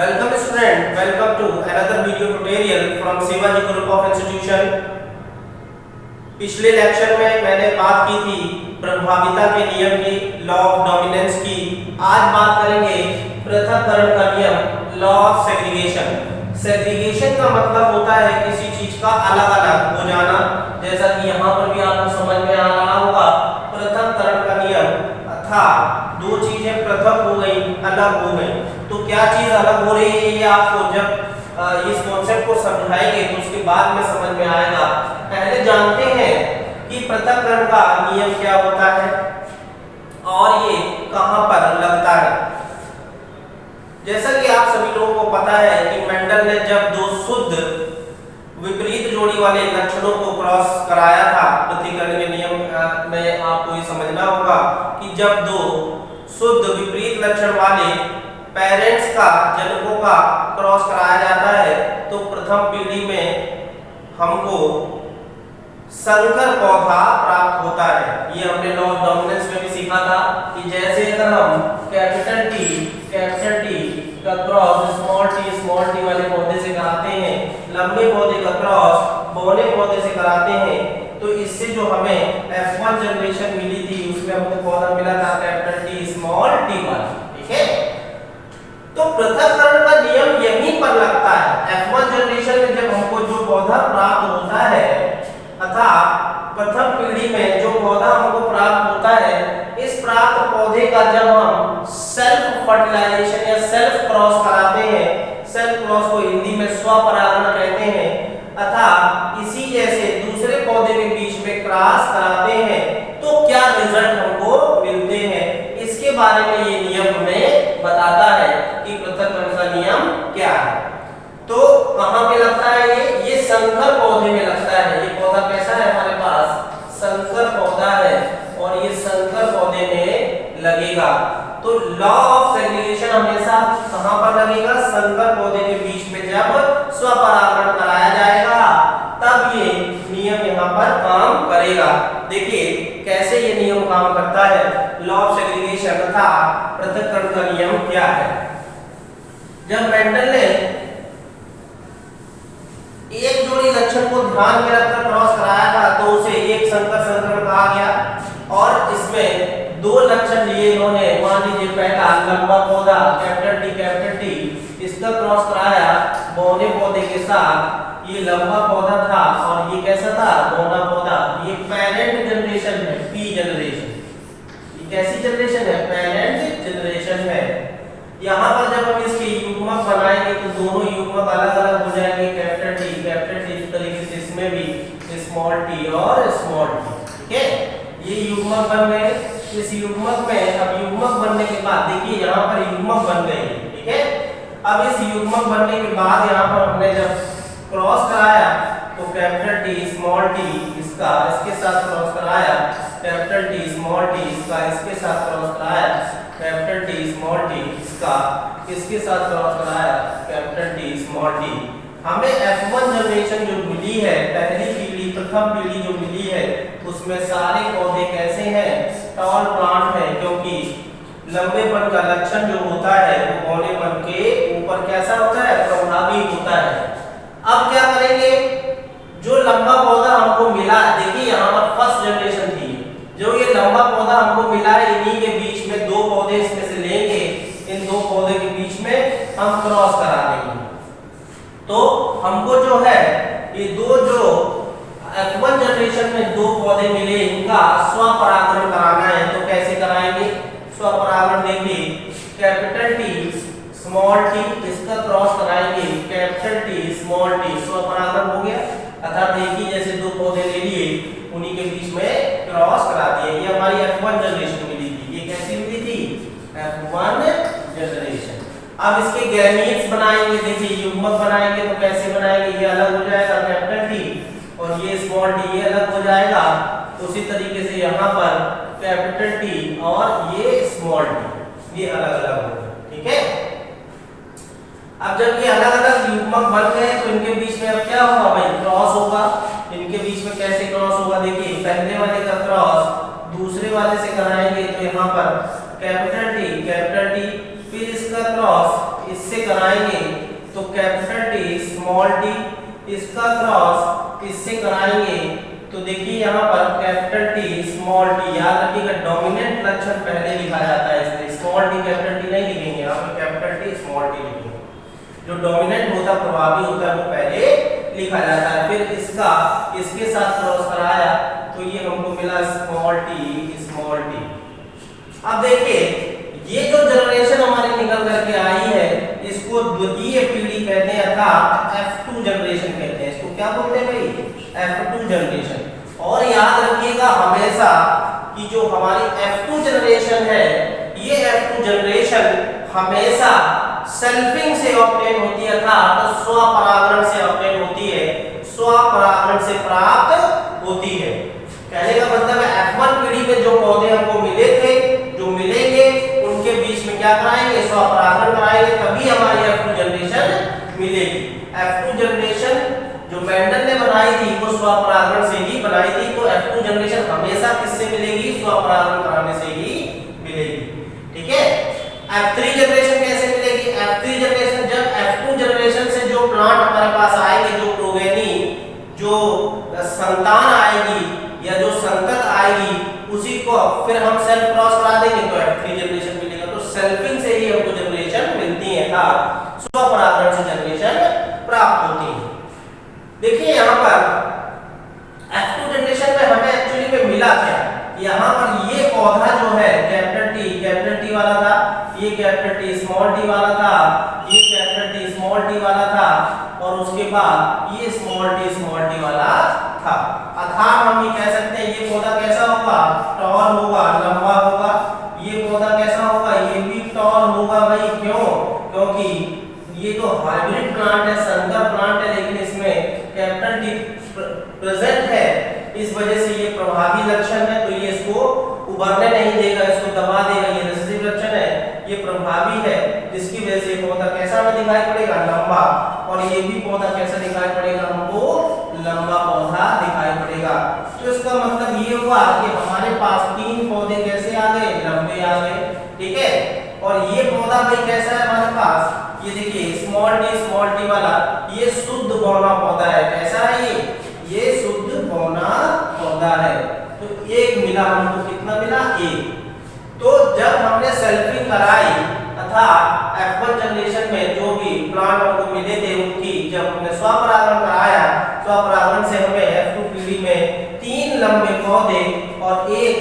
Welcome student, welcome to another video tutorial from Shivaji Group of Institution। पिछले lecture में मैंने बात की थी प्रभाविता के नियम की, लॉ ऑफ डोमिनेंस की। आज बात करेंगे पृथक्करण का नियम, लॉ ऑफ सेग्रीगेशन। सेग्रीगेशन का मतलब होता है किसी चीज का अलग अलग हो जाना, जैसा कि यहाँ पर भी आपको समझ में आ रहा होगा। पृथक्करण का नियम अर्थात दो चीजें पृथक हो गई, अलग हो गई, तो क्या चीज अलग हो रही है ये आपको जब इस कॉन्सेप्ट को समझाएंगे तो उसके बाद में समझ में आएगा। पहले जानते हैं कि पृथक्करण का नियम क्या होता है और ये कहां पर लगता है। जैसा कि आप सभी लोगों को पता है कि मेंडल ने जब दो शुद्ध विपरीत जोड़ी वाले लक्षणों को क्रॉस कराया था, पृथक्करण के नियम में आपको ये समझना होगा कि जब दो शुद्ध विपरीत लक्षण वाले पेरेंट्स का, जनकों का क्रॉस कराया जाता है तो प्रथम पीढ़ी में हमको संकर पौधा प्राप्त होता है। ये हमने लॉ ऑफ डोमिनेंस में भी सीखा था कि जैसे अगर हम कैपिटल टी का क्रॉस स्मॉल टी वाले पौधे से कराते हैं, लंबे पौधे का क्रॉस बौने पौधे से कराते हैं, तो इससे जो हमें F1 जनरेशन मिली थी उसमें हमको पौधा मिला था कैपिटल टी स्मॉल टी वाला। ठीक है, तो पृथक्करण का नियम यहीं पर लगता है। F1 जनरेशन में जब हमको जो पौधा प्राप्त होता है अर्थात प्रथम पीढ़ी में जो पौधा हमको प्राप्त होता है, इस प्राप्त पौधे का जब हम सेल्फ फर्टिलाइजेशन या सेल्फ क्रॉस कराते हैं, सेल्फ क्रॉस को हिंदी में स्वपरागण कहते हैं, अर्थात इसी जैसे दूसरे पौधे के बीच में क्रॉस कराते हैं तो क्या रिजल्ट हमको मिलते हैं, इसके बारे में ये नियम हमें बताता है कि पृथक्करण का नियम क्या है। तो कहां पे लगता है ये संकर पौधे में लगता है। ये पौधा कैसा है, हमारे पास संकर पौधा है और ये संकर पौधे में लगेगा। तो लॉ ऑफ सेग्रीगेशन हमेशा कहां पर लगेगा, संकर पौधे के बीच में जब स्वपरागण कराया जाएगा तब ये नियम यहाँ पर काम करेगा। देखिए कैसे ये नियम काम करता है। लॉ ऑफ सेग्रीगेशन तथा पृथक्करण का नियम क्या है। जब मेंडल ने एक जोड़ी लक्षण को ध्यान में रखकर क्रॉस कराया था तो उसे एक संकर संकरण कहा गया और इसमें दो लक्षण लिए इन्होंने। मान लीजिए पहला लंबा पौधा कैपिटल टी इसका क्रॉस कराया बौने पौधे के साथ। ये लंबा पौधा था और ये कैसा था, बौना पौधा। ये पेरेंट जनरेशन है, पी जनरेशन। ये कैसी जनरेशन है, पेरेंट जनरेशन है। यहाँ पर जब हम इसके युग्मक बनाएंगे तो दोनों युग्मक अलग अलग हो जाएंगे, कैपिटल टी इस तरीके से, इसमें भी स्मॉल टी और स्मॉल टी। ठीक है, ये युग्मक बन गए। इस युग्मक में अब युग्मक बनने के बाद देखिए यहाँ पर युग्मक बन गए। ठीक है, अब इस युग्मक बनने के बाद यहाँ पर हमने जब क्रॉस कराया तो कैपिटल टी स्मॉल टी इसका इसके साथ क्रॉस कराया, कैपिटल टी स्मॉल टी इसका इसके साथ क्रॉस कराया, कैपिटल टी स्मॉल टी इसका इसके साथ क्रॉस कराया, कैपिटल टी स्मॉल टी। हमें F1 जनरेशन जो मिली है, पहली पीढ़ी प्रथम पीढ़ी जो मिली है, उसमें सारे पौधे कैसे हैं, टॉल प्लांट है, क्योंकि लंबेपन का लक्षण जो होता है वो बौनेपन के ऊपर कैसा होता है, प्रभावी होता है। अब क्या करेंगे, जो लंबा पौधा हमको मिला, देखिए यहाँ पर फर्स्ट जनरेशन थी, जो ये लंबा पौधा हमको मिला है, इन्हीं के बीच में दो पौधे इसमें से लेंगे, इन दो पौधे के बीच में हम क्रॉस करा देंगे। तो हमको जो है ये दो जो F1 जनरेशन में दो पौधे मिले, इनका स्वपरागण कराना है। तो कैसे कराएंगे स्वपरागण, देखिए कैपिटल टी स्मॉल टी इसका क्रॉस कराएंगे, कैपिटल टी स्मॉल टी, स्वपरागण हो गया। अर्थात देखिए जैसे दो पौधे ले लिए, उन्हीं के बीच में क्रॉस करा दिए। ये हमारी F1 जनरेशन मिली थी। ये कैसी मिली थी, F1 जनरेशन। अब इसके गैमीट्स बनाएंगे, देखिए युग्मक बनाएंगे तो कैसे बनाएंगे, ये अलग हो जाएगा कैपिटल टी और ये स्मॉल टी ये अलग हो जाएगा। उसी तरीके से यहाँ पर कैपिटल टी और ये स्मॉल टी ये अलग अलग होगा। ठीक है, अब जब ये अलग अलग युग्मक बन गए तो इनके बीच में अब क्या होगा भाई, क्रॉस होगा। इनके बीच में कैसे क्रॉस होगा, देखिए पहले वाले का क्रॉस दूसरे वाले से कराएंगे तो यहाँ पर कैपिटल टी फिर इसका क्रॉस इस इससे कराएंगे तो कैपिटल टी स्मॉल टी, इसका क्रॉस इससे कराएंगे तो देखिए यहाँ पर कैपिटल टी स्मॉल टी। याद रखिएगा डोमिनेंट लक्षण पहले लिखा जाता है, इसलिए स्मॉल टी कैपिटल टी नहीं लिखेंगे, यहाँ पर कैपिटल टी स्मॉल टी लिखेंगे। जो डोमिनेंट होता प्रभावी होता है वो पहले लिखा जाता है, फिर इसका इसके साथ क्रॉस कराया तो ये हमको मिला स्मॉल टी। अब देखिए ये जो जनरेशन हमारी निकल करके आई है इसको द्वितीय पीढ़ी कहते हैं अर्थात F2 जनरेशन कहते हैं। इसको क्या बोलते हैं भाई? F2 generation. और याद रखिएगा हमेशा कि जो हमारी F2 जनरेशन है ये F2 जनरेशन हमेशा सेल्फिंग से ऑब्टेन होती है अर्थात स्वपरागण से ऑब्टेन होती है, स्वपरागण से प्राप्त होती है। कहने का मतलब है F1 पीढ़ी में जो पौधे हमको मिले थे, जो मिलेंगे उनके बीच में क्या कराएंगे? स्वपरागण कराएंगे, तभी हमारी F2 जनरेशन मिलेगी। F2 जनरेशन जो मेंडल ने बनाई थी वो स्वपरागण से ही बनाई थी, तो F2 जनरेशन हमेशा किससे मिलेगी? स्वपरागण कराने से ही मिलेगी। ठीक है। F3 जनरेशन कैसे मिलेगी? F3 जनरेशन जब F2 जनरेशन से जो प्लांट हमारे पास आएंगे, जो प्रोगेनी, जो संतान आएगी या जो संतत आएगी, उसी को फिर हम सेल्फ क्रॉस करा देंगे तो F3 जनरेशन मिलेगा। तो सेल्फिंग से ही हमको जनरेशन मिलती है, था स्वपरागण से जनरेशन प्राप्त होती है। देखिए यहाँ पर F2 जनरेशन में हमें एक्चुअली में मिला क्या? यहाँ पर ये पौधा जो है कैपिटल टी वाला था, ये कैपिटल टी स्मॉल टी वाला था, ये कैपिटल टी स्मॉल टी वाला था, और उसके बाद ये स्मॉल टी वाला था। अर्थात हम ये कह सकते हैं ये पौधा कैसा होगा? टॉल होगा, लंबा होगा। ये पौधा कैसा होगा? ये भी टॉल होगा भाई। क्यों? क्योंकि ये तो हाइब्रिड प्लांट है, संकर प्लांट है, लेकिन इसमें कैपिटल टी प्रेजेंट है, इस वजह से ये प्रभावी लक्षण है, तो ये इसको उभरने नहीं देगा, इसको दबा देगा। ये रिसेसिव लक्षण है, ये प्रभावी है, जिसकी वजह से पौधा कैसा हमें दिखाई पड़ेगा? लंबा। और ये भी पौधा कैसा दिखाई पड़ेगा हमको? लंबा पौधा दिखाई पड़ेगा। तो इसका मतलब ये हुआ कि हमारे पास 3 पौधे कैसे आ गए? लंबे आ गए। ठीक है। और ये पौधा भाई कैसा है हमारे पास? ये देखिए स्मॉल टी वाला, ये शुद्ध बौना पौधा है। कैसा है ये शुद्ध बौना पौधा है। तो एक मिला हमको, कितना मिला? 1। तो जब हमने सेल्फिंग कराई अर्थात F1 जनरेशन में जो भी प्लांट हमको मिले थे उनकी जब हमने स्वपरागण कराया, स्वपरागण से हमें F2 पीढ़ी में 3 लंबे पौधे और 1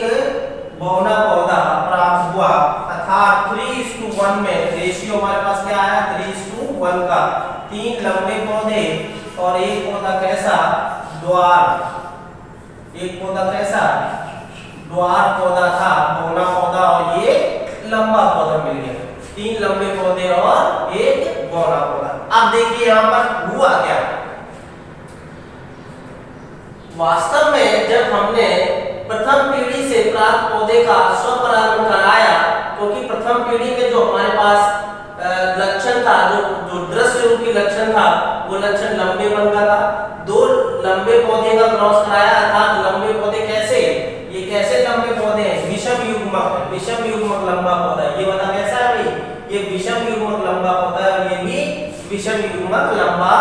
बौना पौधा प्राप्त हुआ, अर्थात 3:1 में रेशियो हमारे पास क्या आया? 3:1 का। 3 लंबे पौधे और 1 पौधा कैसा? द्वार। एक पौधा कैसा? द्वार पौधा था, बौना पौधा, और ये लंबा पौधा मिल गया। 3 लंबे पौधे और 1 बौना पौधा। अब देखिए यहाँ पर हुआ क्या? वास्तव में जब हमने प्रथम पीढ़ी से प्राप्त पौधे का स्वपरागण कराया, क्योंकि प्रथम पीढ़ी में जो हमारे पास लक्षण था, जो दृश्य रूपी लक्षण था, वो लक्षण लंबे बन का था। 2 लंबे पौधे का क्रॉस कराया, अर्थात लंबे पौधे कैसे? ये कैसे लंबे पौधे हैं? विषम युग्मक लंबा पौधा। ये वाला कैसा है भाई? ये विषम युग्मक लंबा पौधा है, और ये भी विषम युग्मक लंबा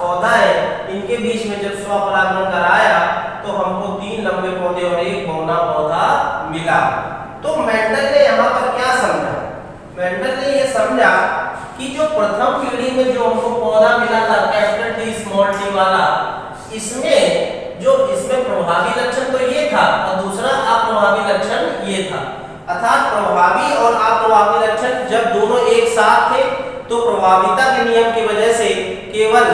पौधा है। इनके बीच में जब स्वपरागण कराया तो हमको 3 लंबे पौधे और 1 बौना पौधा मिला। तो मेंडल ने यहाँ पर क्या समझा? मेंडल ने ये समझा कि जो प्रथम पीढ़ी में जो हमको पौधा मिला था कैपिटल टी स्मॉल टी वाला, इसमें प्रभावी लक्षण तो ये था और दूसरा अप्रभावी लक्षण ये था। अर्थात प्रभावी और अप्रभावी लक्षण जब दोनों एक साथ थे तो प्रभाविता के नियम की वजह से केवल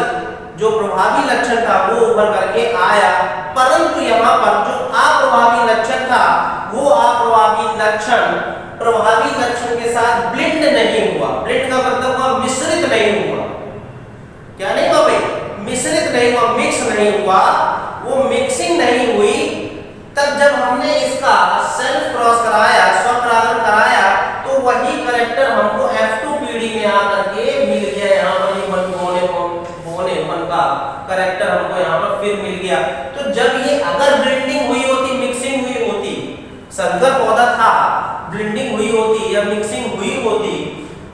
जो प्रभावी लक्षण था वो उभर करके आया, परंतु यहाँ पर जो अप्रभावी लक्षण था वो अप्रभावी लक्षण प्रभावी लक्षण के साथ ब्लेंड नहीं हुआ। ब्लेंड का मतलब हुआ मिश्रित नहीं हुआ। क्या नहीं हुआ भाई? मिश्रित नहीं हुआ, मिक्स नहीं हुआ, वो मिक्सिंग नहीं हुई। तब जब हमने इसका सेल्फ क्रॉस कराया, स्वपरागण कराया, तो वही कैरेक्टर हमको F2 पीढ़ी में आकर के मिल गया। यहाँ पर ये बोनेपन का कैरेक्टर हमको यहाँ पर फिर मिल गया। तो जब ये अगर ब्लेंडिंग हुई होती, मिक्सिंग हुई होती, संकर पौधा था, ब्लेंडिंग हुई होती या मिक्सिंग हुई होती,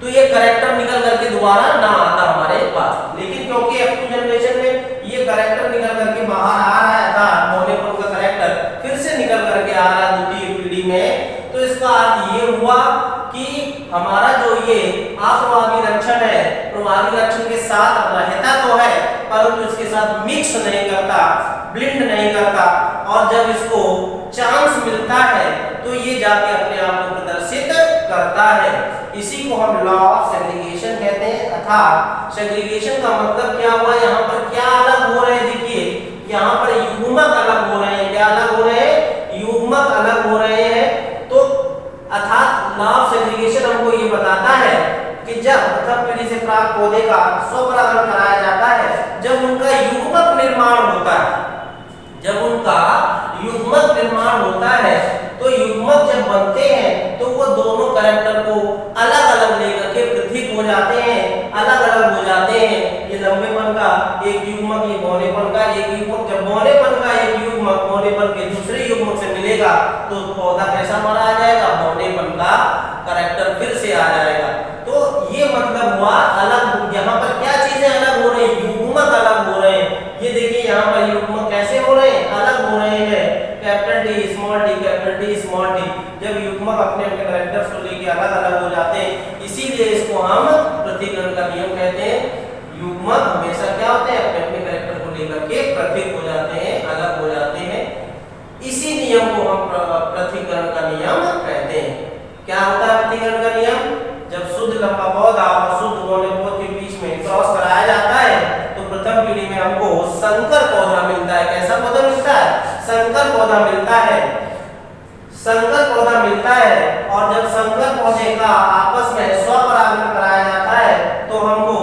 तो ये करेक्टर निकल करके दोबारा ना आता हमारे पास। लेकिन क्योंकि F2 जनरेशन में ये करेक्टर निकल करके बाहर आ रहा था, मोनेपन का करेक्टर फिर से निकल करके आ रहा है द्वितीय पीढ़ी में, तो इसका अर्थ ये हुआ कि हमारा जो ये अप्रभावी लक्षण है, प्रभावी लक्षण के साथ रहता तो है परंतु इसके साथ मिक्स नहीं करता, ब्लेंड नहीं करता, और जब इसको चांस मिलता है तो ये जाके अपने आप को प्रदर्शित करता है। इसी को हम लॉ ऑफ सेग्रीगेशन कहते हैं। अर्थात सेग्रीगेशन का मतलब क्या हुआ, यहाँ पर क्या अलग हो रहे हैं, देखिए यहाँ पर युग्मक अलग हो रहे हैं। क्या अलग हो रहे हैं? युग्मक अलग हो रहे हैं। तो अर्थात लॉ ऑफ सेग्रीगेशन हमको ये बताता है कि जब प्रथम पीढ़ी से प्राप्त पौधे का स्वपरागण कराया जाता है, जब उनका युग्मक निर्माण होता है, जब उनका युग्मक निर्माण होता है तो युग्मक जब बनते हैं तो वो दोनों कैरेक्टर को अलग अलग लेकर के पृथक हो जाते हैं, अलग अलग हो जाते हैं। ये लंबेपन का एक युग्मक, ये बौनेपन का एक युग्मक, जब बौनेपन का एक युग्मक बौनेपन के दूसरे युग्मक से मिलेगा तो पौधा कैसा माना आ जाएगा, बौनेपन का कैरेक्टर फिर से आ जाएगा। तो ये मतलब हुआ अलग। यहाँ पर क्या चीजें अलग हो रही है, युग्मक अलग हो रहे हैं। ये देखिए यहाँ पर युग्मक कैसे हो रहे हैं, अलग हो रहे हैं, capital D small D, capital D small D. जब युग्मक अपने अपने कैरेक्टर्स को लेके अलग अलग हो जाते हैं, इसीलिए इसको हम पृथक्करण का नियम कहते हैं। युग्मक हमेशा क्या होते हैं, अपने अपने कैरेक्टर को लेकर के पृथक हो जाते हैं, अलग हो जाते हैं। इसी नियम को हम पृथक्करण का नियम कहते हैं। क्या होता है पृथक्करण का नियम? जब शुद्ध लंबा पौधा और शुद्ध बौने पौधे के बीच में क्रॉस कराया जाता है तो प्रथम पीढ़ी में हमको संकर पौधा मिलता है। कैसा पौधा मिलता है? संकर पौधा मिलता है। संकर पौधा मिलता है। और जब संकर पौधे का आपस में स्वपरागण कराया जाता है तो हमको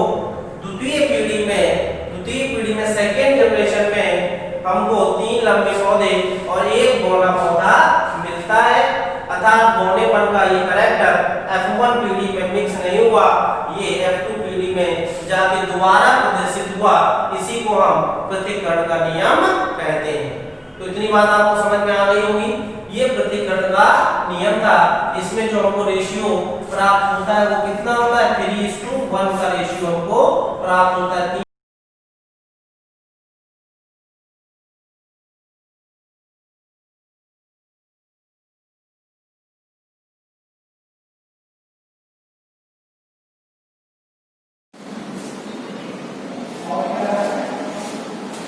द्वितीय पीढ़ी में सेकेंड जनरेशन में हमको 3 लंबे पौधे और 1 बौना पौधा मिलता है। अर्थात बौनेपन का ये कैरेक्टर F1 पीढ़ी में मिक्स नहीं हुआ, ये F2 पीढ़ी में जाके दोबारा प्रदर्शित हुआ। इसी को हम पृथक्करण का नियम कहते हैं। तो इतनी बात आपको समझ में आ गई होगी। ये पृथक्करण का नियम था। इसमें जो हमको रेशियो प्राप्त होता है वो कितना होता है? 3:1 का रेशियो हमको प्राप्त होता है।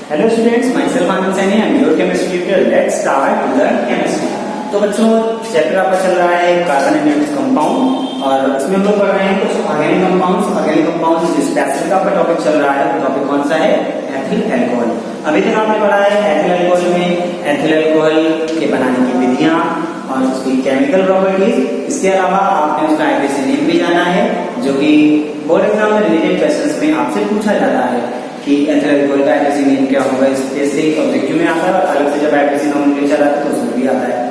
Hello students, myself Anand Saini, I am your chemistry tutor. Let's start to learn chemistry. तो बच्चों चैप्टर आपका चल रहा है कार्बन एंड नाइट्रोजन कंपाउंड और इसमें हम लोग पढ़ रहे हैं कुछ ऑर्गेनिक कंपाउंड्स। ऑर्गेनिक कंपाउंड्स जो स्पेसिफिक आपका टॉपिक चल रहा है, टॉपिक कौन सा है? Ethyl alcohol. अभी तक आपने पढ़ा है एथिल अल्कोहल में एथिल अल्कोहल के बनाने की विधियां और उसकी केमिकल प्रॉपर्टीज। इसके अलावा आपने उसका आईपीसी नेम भी जाना है जो कि बोर्ड एग्जाम में रिलेटेड क्वेश्चंस में आपसे पूछा जाता है कि एथिल अल्कोहल का आईपीसी नेम क्या होगा। इससे ऑब्जेक्टिव में आता है और अलग से जब आईपीसी नोमेनक्लेचर आता है तो उसमें भी आता है।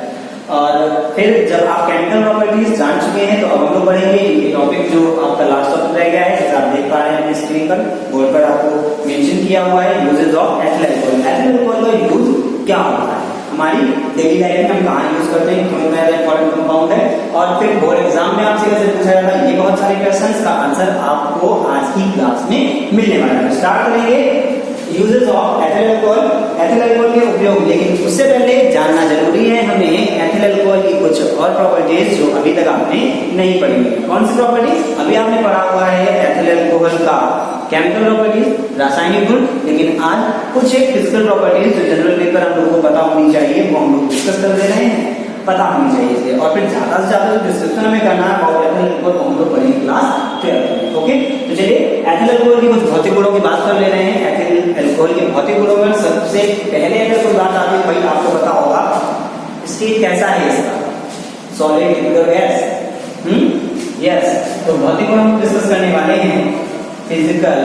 और फिर जब आप केमिकल प्रॉपर्टीज जान चुके हैं तो अब हम लोग पढ़ेंगे ये टॉपिक जो आपका लास्ट टॉपिक रह गया है। जैसे आप देख पा रहे हैं अपनी स्क्रीन पर, बोर्ड पर आपको मेंशन किया हुआ है uses of ethyl alcohol. Ethyl alcohol का यूज क्या होता है हमारी डेली लाइफ में, हम कहाँ यूज करते हैं, क्यों इतना इंपॉर्टेंट कंपाउंड है। और फिर बोर्ड एग्जाम में आपसे कैसे पूछा जाता है, ये बहुत सारे क्वेश्चंस का आंसर आपको आज की क्लास में मिलने वाला है। स्टार्ट करेंगे uses of ethyl alcohol, ethyl alcohol के उपयोग। लेकिन उससे पहले जानना जरूरी है हमें एथिल अल्कोहल की कुछ और प्रॉपर्टीज जो अभी तक आपने नहीं पढ़ी है। कौन सी प्रॉपर्टीज? अभी आपने पढ़ा हुआ है एथिल अल्कोहल का केमिकल प्रॉपर्टीज, रासायनिक गुण, लेकिन आज कुछ एक फिजिकल प्रॉपर्टीज जो जनरल पेपर हम लोगों को पता होनी चाहिए वो हम लोग डिस्कस कर दे रहे हैं, पता होनी चाहिए इसलिए। और फिर ज्यादा से ज्यादा जो डिस्क्रिप्शन हमें करना है अबाउट एथिल अल्कोहल हम लोग पढ़ेंगे क्लास 12 में। ओके, तो चलिए एथिल अल्कोहल की कुछ भौतिक गुणों की बात कर ले रहे हैं। एथिल अल्कोहल के भौतिक गुणों में सबसे पहले अगर कोई बात आती है भाई आपको पता होगा स्टेट कैसा है इसका, सॉलिड, लिक्विड, गैस। यस, तो भौतिक गुण हम डिस्कस करने वाले हैं फिजिकल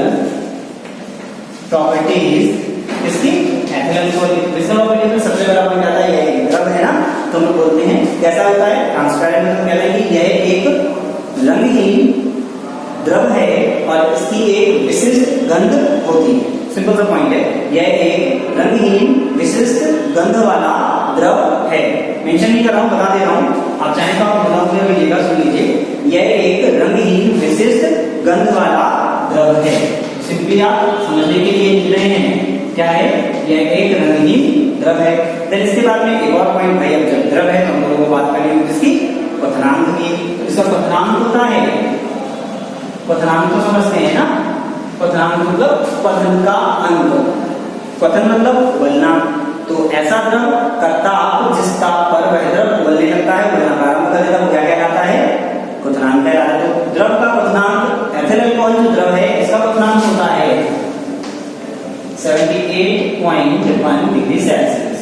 प्रॉपर्टीज इसकी एथिल अल्कोहल की। फिजिकल प्रॉपर्टीज में सबसे पहला पॉइंट आता है यह द्रव है ना, तो हम बोलते हैं कैसा होता है, ट्रांसपेरेंट। मतलब कहते हैं कि यह एक रंगहीन द्रव है और इसकी एक विशिष्ट गंध होती है। सिंपल सा पॉइंट है, यह एक रंगहीन विशिष्ट गंध वाला द्रव है। मेंशन नहीं कर रहा हूँ, बता दे रहा हूँ, आप चाहें तो आप बता हुए लीजिएगा, सुन लीजिए। यह एक रंगहीन विशिष्ट गंध वाला द्रव है। सिंपली आप समझने के लिए लिख रहे हैं, क्या है, यह एक रंगहीन द्रव है। फिर इसके बाद में एक और पॉइंट भाई, अब जब द्रव है तो हम लोगों को बात करनी है इसकी क्वथनांक की। तो इसका क्वथनांक होता है, क्वथनांक तो समझते हैं ना, क्वथनांक मतलब क्वथन का अंक, क्वथन मतलब उबलना। तो ऐसा द्रव करता जिस ताप पर वह द्रव उबलने लगता है, उबलना प्रारंभ कर देता है, क्या कहलाता है, क्वथनांक कहलाता है। तो द्रव का क्वथनांक, एथिल अल्कोहल जो द्रव है इसका क्वथनांक होता है 78.1 डिग्री सेल्सियस।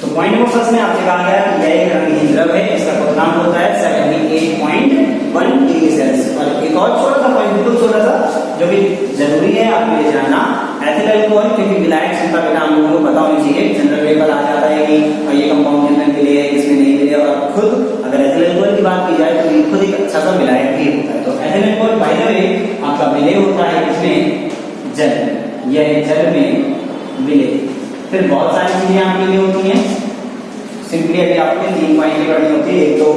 तो पॉइंट नंबर फर्स्ट में आपसे कहा गया कि यह एक रंगहीन द्रव है, इसका क्वथनांक होता है 78.1 डिग्री सेल्सियस। और एक और छोटा सा पॉइंट, बिल्कुल छोटा सा, जो भी जरूरी है आपके लिए जानना, एथिल अल्कोहल क्योंकि विलायक क्षमता बेटा हम लोगों को पता होनी चाहिए। जनरल पेपर आ जाता है कि ये कंपाउंड किसमें मिले है, किसमें नहीं मिले, और खुद अगर एथिल अल्कोहल की बात की जाए तो ये खुद एक अच्छा सा विलायक भी होता है। तो ethyl alcohol by the way आपका विलय होता है इसमें जल, यह जल में विलय। फिर बहुत सारी चीजें आपके लिए होती हैं, सिंपली अभी आपको 3 पॉइंट करनी होती है। एक तो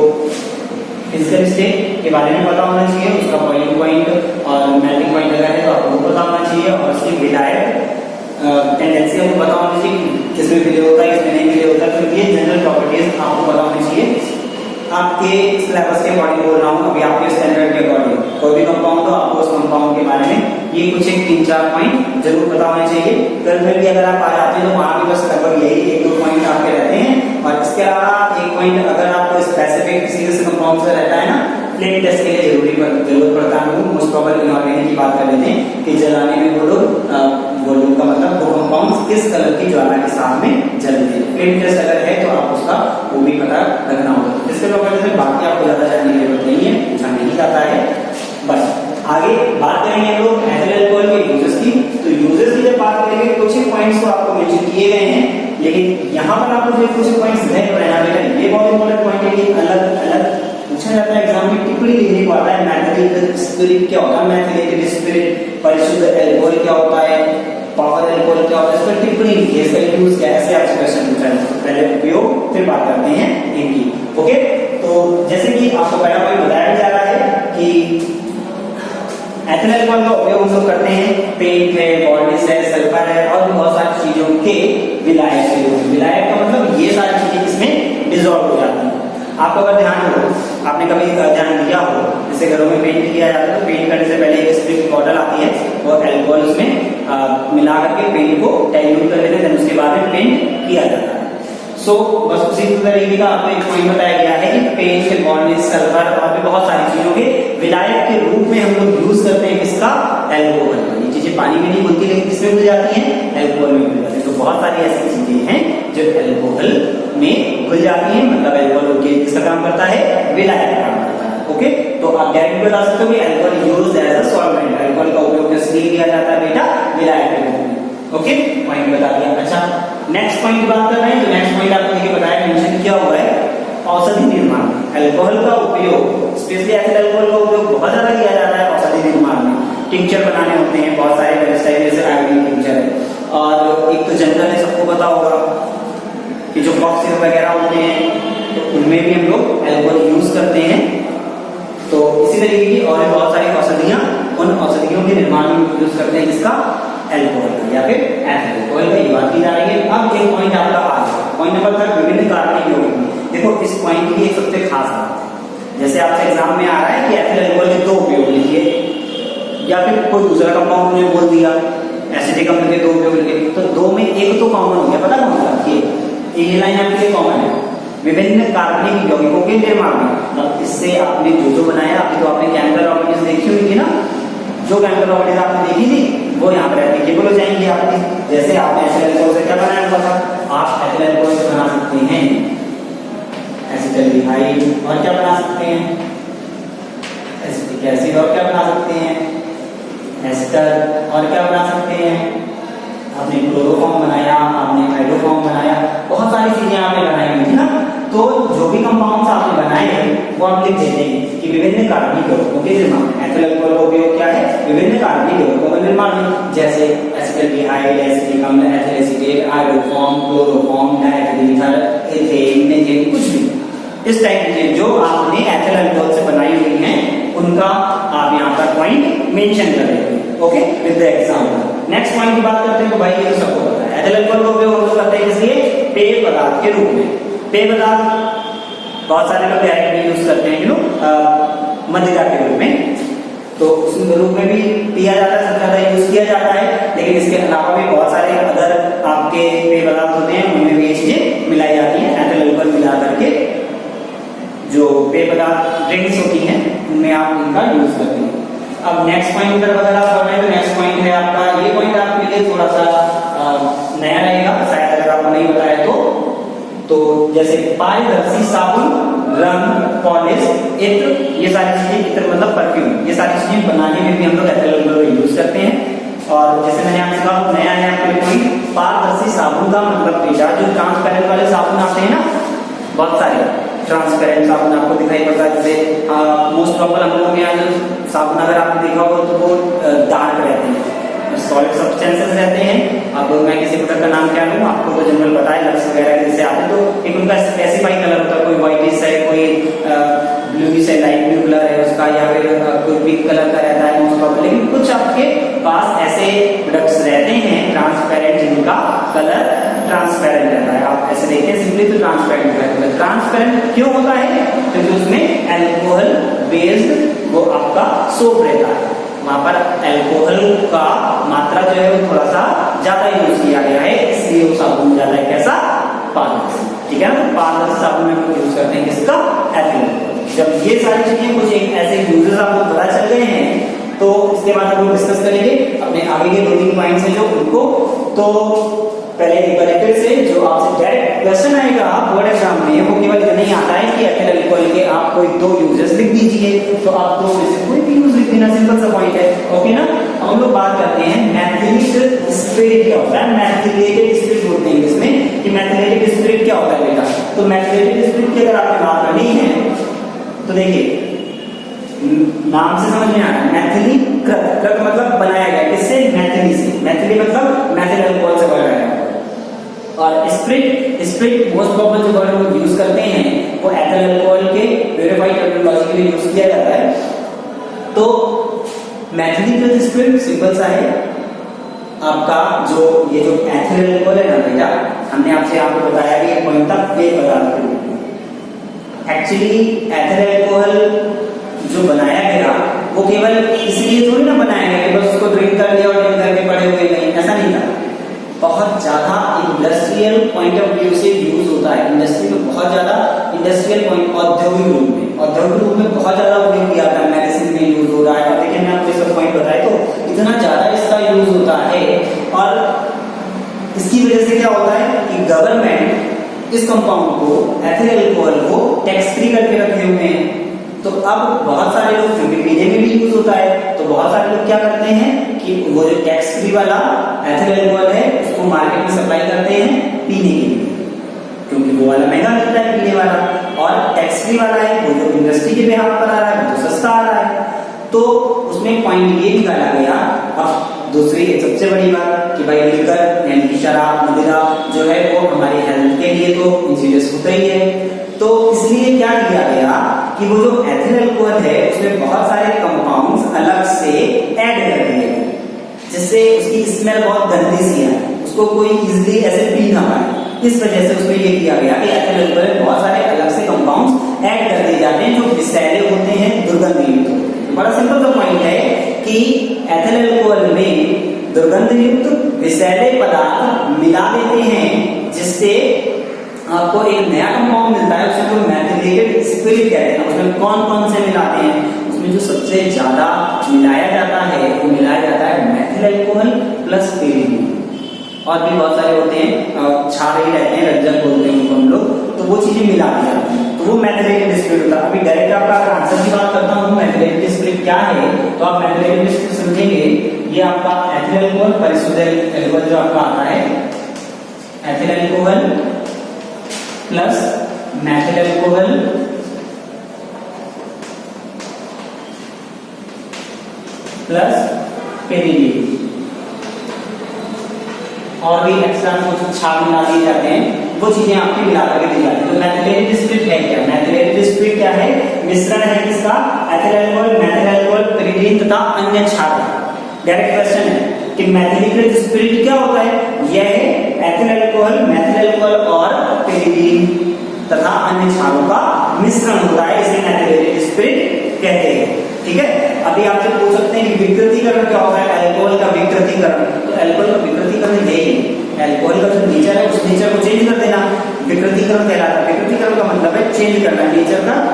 फिजिकल स्टेट के बारे में पता होना चाहिए, उसका बॉइलिंग पॉइंट और मेल्टिंग पॉइंट अगर है तो आपको पता होना चाहिए, और उसकी विलायक टेंडेंसी आपको पता होनी चाहिए, किसमें विलय होता है, किसमें नहीं विलय होता है। तो ये जनरल प्रॉपर्टीज आपको पता होनी चाहिए। आपके सिलेबस के अकॉर्डिंग बोल रहा हूँ, अभी आपके स्टैंडर्ड के अकॉर्डिंग कोई भी कंपाउंड हो, आपको उस कंपाउंड के बारे में ये कुछ एक 3-4 पॉइंट जरूर पता होने चाहिए। कल में भी अगर आप आ जाते हैं तो वहां भी बस लगभग यही 1-2 पॉइंट आपके रहते हैं। और इसके अलावा एक पॉइंट अगर आपको स्पेसिफिक किसी कंपाउंड से रहता है ना, फ्लेम टेस्ट के लिए जरूरत पड़ता है। मोस्ट प्रोबेबल इनऑर्गेनिक की बात कर लेते हैं कि जलाने में वो लोग का मतलब वो कंपाउंड किस कलर की ज्वाला के साथ में जलते हैं। फ्लेम टेस्ट अगर है तो आप उसका वो भी पता रखना होगा। इसके प्रॉपर्टीज में बाकी आपको ज्यादा जानने की जरूरत नहीं है, पूछा नहीं जाता है। बस आगे बात करेंगे हम लोग एथिल अल्कोहल के यूजेस की। तो यूजेस की जब बात करेंगे कुछ ही पॉइंट्स तो आपको मेंशन किए गए हैं, लेकिन यहाँ पर आपको जो कुछ पॉइंट्स ध्यान रहना बेटा, ये बहुत इंपॉर्टेंट पॉइंट है कि अलग अलग पूछा जाता है एग्जाम में, टिप्पणी लिखने को आता है। मैथिलिक स्पिरिट क्या होता है, मैथिलेटेड स्पिरिट, परिशुद्ध अल्कोहल क्या होता है, पावर अल्कोहल क्या होता है, इस पर टिप्पणी लिखिए, इसका यूज क्या है, ऐसे आपसे क्वेश्चन पूछा है। पहले उपयोग फिर बात करते हैं इनकी। ओके, तो जैसे कि आपको पहला पॉइंट बताया जा रहा है कि एथिल अल्कोहल का उपयोग हम लोग करते हैं पेंट है, पॉलिश है, सल्फर है और भी बहुत सारी चीजों के विलायक के रूप में। विलायक का मतलब ये सारी चीजें इसमें डिसॉल्व हो जाती हैं। आपको अगर ध्यान हो, आपने कभी ध्यान दिया हो, जैसे घरों में पेंट किया जाता है तो पेंट करने से पहले एक स्प्रे की बॉटल आती है और अल्कोहल उसमें मिला करके पेंट को डाइल्यूट कर लेते हैं, उसके बाद में पेंट किया जाता है। सो बस उसी तरीके का आपको एक पॉइंट बताया गया है कि पेंट, पॉलिश, सल्फर और भी बहुत सारी चीजों के विलायक के रूप में हम लोग यूज करते हैं किसका, अल्कोहल। ये चीजें पानी में नहीं घुलती लेकिन किसमें घुल जाती हैं, अल्कोहल में घुल जाती है। तो बहुत सारी ऐसी चीजें हैं जो अल्कोहल में घुल जाती है, मतलब अल्कोहल किसका काम करता है, विलायक का काम करता है। ओके, तो आप गारंटी बता सकते हो कि alcohol used as a solvent, alcohol का उपयोग किस लिए किया जाता है बेटा, विलायक के रूप में। ओके, पॉइंट बता दिया। अच्छा, नेक्स्ट पॉइंट की बात कर रहे हैं तो नेक्स्ट पॉइंट आपको देखिए बताया, मेंशन किया हुआ है औषधि निर्माण। अल्कोहल का उपयोग, स्पेशली एथिल अल्कोहल का उपयोग बहुत ज्यादा किया जाता है औषधि निर्माण में। टिंचर बनाने होते हैं बहुत सारे वेबसाइट, जैसे आयोडीन टिंचर है, और एक तो जनरल है, सबको पता होगा कि जो कॉफ सिरप वगैरह होते हैं तो उनमें भी हम लोग अल्कोहल यूज करते हैं। तो इसी तरीके की और बहुत सारी औषधियां, उन औषधियों के निर्माण में यूज करते हैं जिसका अल्कोहल या फिर एथिल अल्कोहल का बात की जा रही है। अब एक पॉइंट आपका आ गया, पॉइंट नंबर 3, विभिन्न कार्बनिक यौगिक। देखो इस पॉइंट की एक सबसे खास बात है, जैसे आपसे एग्जाम में आ रहा है कि एथिल अल्कोहल के 2 उपयोग लिखिए, या फिर कोई दूसरा कंपाउंड ने बोल दिया एसिटिक अम्ल के 2 उपयोग लिखे, तो 2 में एक तो कॉमन हो गया, पता कौन सा, ये लाइन आपके लिए कॉमन है, विभिन्न कार्बनिक यौगिकों के निर्माण में। मतलब इससे आपने जो बनाया, अभी तो आपने केमिकल प्रॉपर्टीज देखी हुई थी ना, जो केमिकल प्रॉपर्टीज आपने देखी थी वो यहाँ पर एप्लीकेबल हो जाएंगी आपकी। जैसे आपने एसिड अल्कोहल से क्या बनाया हुआ था, आप एथिल अल्कोहल से बना सकते हैं एसिटाल्डिहाइड, और क्या बना सकते हैं एसिटिक एसिड, और क्या बना सकते हैं एस्टर, और क्या बना सकते हैं, आपने क्लोरोफॉर्म बनाया, आपने हाइड्रोफॉर्म बनाया, बहुत सारी चीजें आपने बनाई हुई थी ना। तो जो भी कंपाउंड्स आपने बनाए वो आप लिख देते हैं कि विभिन्न कार्बनिक यौगिकों के निर्माण में एथिल अल्कोहल का उपयोग क्या है, विभिन्न कार्बनिक यौगिकों का निर्माण में, जैसे एसिटाल्डिहाइड, एसिटिक अम्ल, ethyl acetate, iodoform, chloroform, diethyl ether, ethane, methane, कुछ भी इस टाइप की चीजें जो आपने एथिल अल्कोहल से बनाई हुई हैं उनका आप यहाँ पर पॉइंट मेंशन कर देते हैं, okay, with the example. Next point की बात करते हैं तो भाई ये तो सबको पता है एथिल अल्कोहल का उपयोग हम लोग करते हैं इसलिए पेय पदार्थ के रूप में। पेय पदार्थ बहुत सारे लोग डायरेक्टली यूज करते हैं, यू नो, मदिरा के रूप में, तो उस रूप में भी पिया जाता है, सबसे ज्यादा यूज किया जाता है। लेकिन इसके अलावा भी बहुत सारे अदर आपके पेय पदार्थ होते हैं उनमें भी ये चीजें मिलाई जाती हैं। एथिल अल्कोहल मिला करके जो पेय पदार्थ ड्रिंक्स होती हैं उनमें आप इनका यूज करते हैं। अब नेक्स्ट पॉइंट अगर आप पढ़ रहे हैं तो नेक्स्ट पॉइंट है आपका, ये पॉइंट आपके लिए थोड़ा सा नया रहेगा शायद अगर आपको नहीं बताया तो जैसे पारदर्शी साबुन, रंग, पॉलिश, इत्र, ये सारी चीजें, इत्र मतलब परफ्यूम, ये सारी चीजें बनाने में भी हम लोग एथिल अल्कोहल का यूज करते हैं। और जैसे मैंने आपसे कहा नया है आपके लिए पॉइंट, पारदर्शी साबुन का मतलब बेटा जो ट्रांसपेरेंट वाले साबुन आते हैं ना, बहुत सारे ट्रांसपेरेंट साबुन आपको दिखाई पड़ता है, जैसे मोस्ट प्रॉपर हम लोगों के यहाँ जो साबुन अगर आपने देखा हो तो वो डार्क रहते हैं, सॉलिड सब्सटेंसेस रहते हैं। अब मैं किसी प्रोडक्ट का नाम क्या लूँ, आपको तो जनरल पता है, लक्स वगैरह जैसे आते हैं तो एक उनका स्पेसिफाई कलर होता है, कोई व्हाइटिश है, कोई ब्लूइश है, लाइट ब्लू कलर है उसका, या फिर कोई पिंक कलर का रहता है मोस्ट प्रॉपर। लेकिन कुछ आपके पास ऐसे प्रोडक्ट्स रहते हैं ट्रांसपेरेंट जिनका कलर ट्रांसपेरेंट रहता है, आप ऐसे देखते हैं सिंपली तो ट्रांसपेरेंट रहता है। ट्रांसपेरेंट क्यों होता है, क्योंकि उसमें अल्कोहल बेस्ड वो आपका सोप रहता है, वहां पर अल्कोहल का मात्रा जो है वो थोड़ा सा ज्यादा यूज किया गया है, इसलिए वो साबुन ज्यादा है कैसा, पारदर्शी, ठीक है ना। तो पारदर्शी साबुन में हम लोग यूज करते हैं किसका, एथिल। जब ये सारी चीजें कुछ एक ऐसे यूजेस आपको पता चल गए हैं तो इसके बाद हम लोग डिस्कस करेंगे अपने आगे के 2-3 पॉइंट्स हैं जो उनको, तो पहले एक बार फिर से जो आपसे डायरेक्ट क्वेश्चन आएगा बोर्ड एग्जाम में, वो केवल इतना ही आता है कि एथिल अल्कोहल के आप कोई 2 यूजेस लिख दीजिए, तो आप 2 में से कोई भी यूज लिख देना, सिंपल सा पॉइंट है, ओके ना। हम लोग बात करते हैं मैथिलेटेड स्पिरिट क्या होता है, मैथिलेटेड स्पिरिट बोलते हैं इसमें कि मैथिलेटेड स्पिरिट क्या होता है बेटा। तो मैथिलेटेड स्पिरिट की अगर आपने बात करनी है तो देखिए नाम से समझ में आ रहा है, मैथिली कृत, कृत मतलब बनाया गया, किससे, मैथिली से, मैथिली मतलब मैथिल अल्कोहल से बनाया गया। और स्पिरिट, स्पिरिट मोस्ट प्रॉपर जो वर्ड हम यूज करते हैं वो एथिल अल्कोहल के प्यूरिफाइड टर्मिनोलॉजी के लिए यूज किया जाता है। तो मैथिलीकृत स्पिरिट सिंपल सा है आपका, जो ये जो एथिल अल्कोहल है ना बेटा, हमने आपसे आपको बताया कि एक पॉइंट था पेय पदार्थ के रूप में। एक्चुअली एथिल अल्कोहल जो बनाया गया वो केवल इसलिए थोड़ी ना बनाया गया कि बस उसको ड्रिंक कर लिया और ड्रिंक करके पड़े हुए नहीं, ऐसा नहीं था। बहुत ज्यादा इंडस्ट्रियल पॉइंट ऑफ व्यू से यूज होता है, इंडस्ट्री में बहुत ज्यादा इंडस्ट्रियल पॉइंट, औद्योगिक रूप में, औद्योगिक रूप में बहुत ज्यादा उपयोग किया जाता है, मेडिसिन में यूज हो रहा है। देखिए मैं आपको इसका पॉइंट बताया तो इतना ज्यादा इसका यूज होता है, और इसकी वजह से क्या होता है कि गवर्नमेंट इस कंपाउंड को, एथिल अल्कोहल को टैक्स फ्री करके रखे हुए हैं। तो अब बहुत सारे लोग, क्योंकि पीने में भी यूज होता है, तो बहुत सारे लोग क्या करते हैं कि वो जो टैक्स फ्री वाला एथिल अल्कोहल है उसको मार्केट में सप्लाई करते हैं पीने के लिए, क्योंकि वो वाला महंगा मिलता है पीने वाला, और टैक्स फ्री वाला है वो जो इंडस्ट्री के बिहाफ पर आ रहा है वो तो सस्ता आ रहा है। तो उसमें पॉइंट ये निकाला गया। अब दूसरी सबसे बड़ी बात कि भाई लिकर यानी कि शराब, मदिरा जो है वो हमारी हेल्थ के लिए तो इंजीनियस होता ही है, तो इसलिए क्या किया गया कि वो जो एथिल अल्कोहल है उसमें बहुत सारे कंपाउंड्स अलग से ऐड कर दिए गए, जिससे उसकी स्मेल बहुत गंदी सी है, उसको कोई इजीली ऐसे पी ना पाए। इस वजह से उसमें ये किया गया कि एथिल अल्कोहल में बहुत सारे अलग से कंपाउंड्स ऐड कर दिए जाते हैं जो विषैले होते हैं, दुर्गंधयुक्त होते हैं। बड़ा सिंपल सा पॉइंट है कि एथिल अल्कोहल में दुर्गंधयुक्त विषैले पदार्थ मिला देते हैं, जिससे आपको एक नया कंपाउंड मिलता है, उसे तो मैथिलेटेड स्पिरिट कहते हैं। उसमें कौन कौन से मिलाते हैं, उसमें जो सबसे ज्यादा मिलाया जाता है वो मिलाया जाता है मैथिल अल्कोहल प्लस पेरिडिन, और भी बहुत सारे होते हैं, क्षार ही रहते हैं, रंजक बोलते हैं उनको हम लोग, तो वो चीजें मिला दी जाती हैं, तो वो मैथिलेटेड स्पिरिट होता है। अभी डायरेक्ट आपका अगर आंसर की बात करता हूँ मैथिलेटेड स्पिरिट क्या है, तो आप मैथिलेटेड स्पिरिट समझेंगे, ये आपका एथिल अल्कोहल, परिशुद्ध अल्कोहल जो आपका आता है, ethyl alcohol plus Maithil alcohol plus pyridine, और भी एक्स्ट्रा कुछ छाप मिला दिए जाते हैं, वो चीजें आपकी मिला करके दी जाती है। तो मैथिलेटेड स्पिरिट है क्या? मैथिलेटेड स्पिरिट क्या है? मिश्रण है किसका? Ethyl alcohol, methyl alcohol, pyridine तथा अन्य क्षार। डायरेक्ट क्वेश्चन है कि मैथिलेटेड स्पिरिट क्या होता है? यह है एथिल अल्कोहल, मेथिल अल्कोहल और पेरिडीन तथा अन्य क्षारों का मिश्रण होता है, इसे मैथिलेटेड स्पिरिट कहते हैं। ठीक है, अभी आपसे पूछ सकते हैं कि विकृतीकरण क्या होता है? अल्कोहल का विकृतीकरण। तो अल्कोहल का विकृतीकरण है ही, अल्कोहल का जो नेचर है उस नेचर को चेंज कर देना विकृतीकरण कहलाता है। विकृतीकरण का मतलब है चेंज करना,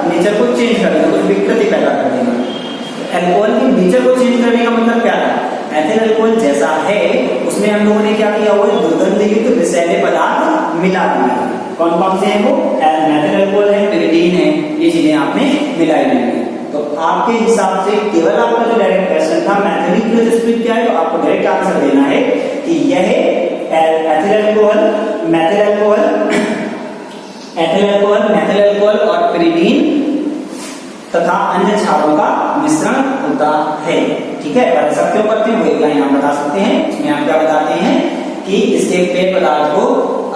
नेचर को चेंज कर देना, कुछ विकृति पैदा कर देना। अल्कोहल के नेचर को चेंज करने का मतलब क्या था? एथिल अल्कोहल जैसा है उसमें हम लोगों ने क्या किया हुआ है? दुर्गंधयुक्त विषैले पदार्थ मिला दिए। कौन कौन से हैं वो? मेथिल अल्कोहल है, पेरिडीन है, ये चीजें आपने मिलाई हुई है। तो आपके हिसाब से केवल आपका जो डायरेक्ट क्वेश्चन था मैथिलेटेड स्पिरिट क्या है, तो आपको डायरेक्ट आंसर देना है कि यह ethyl alcohol, methyl alcohol, ethyl alcohol, methyl alcohol और पेरिडीन तथा अन्य क्षारों का मिश्रण होता है। ठीक है, बता सकते हो करते हैं वो एक लाइन आप बता सकते हैं। इसमें आप क्या बताते हैं कि इसके पेय पदार्थ को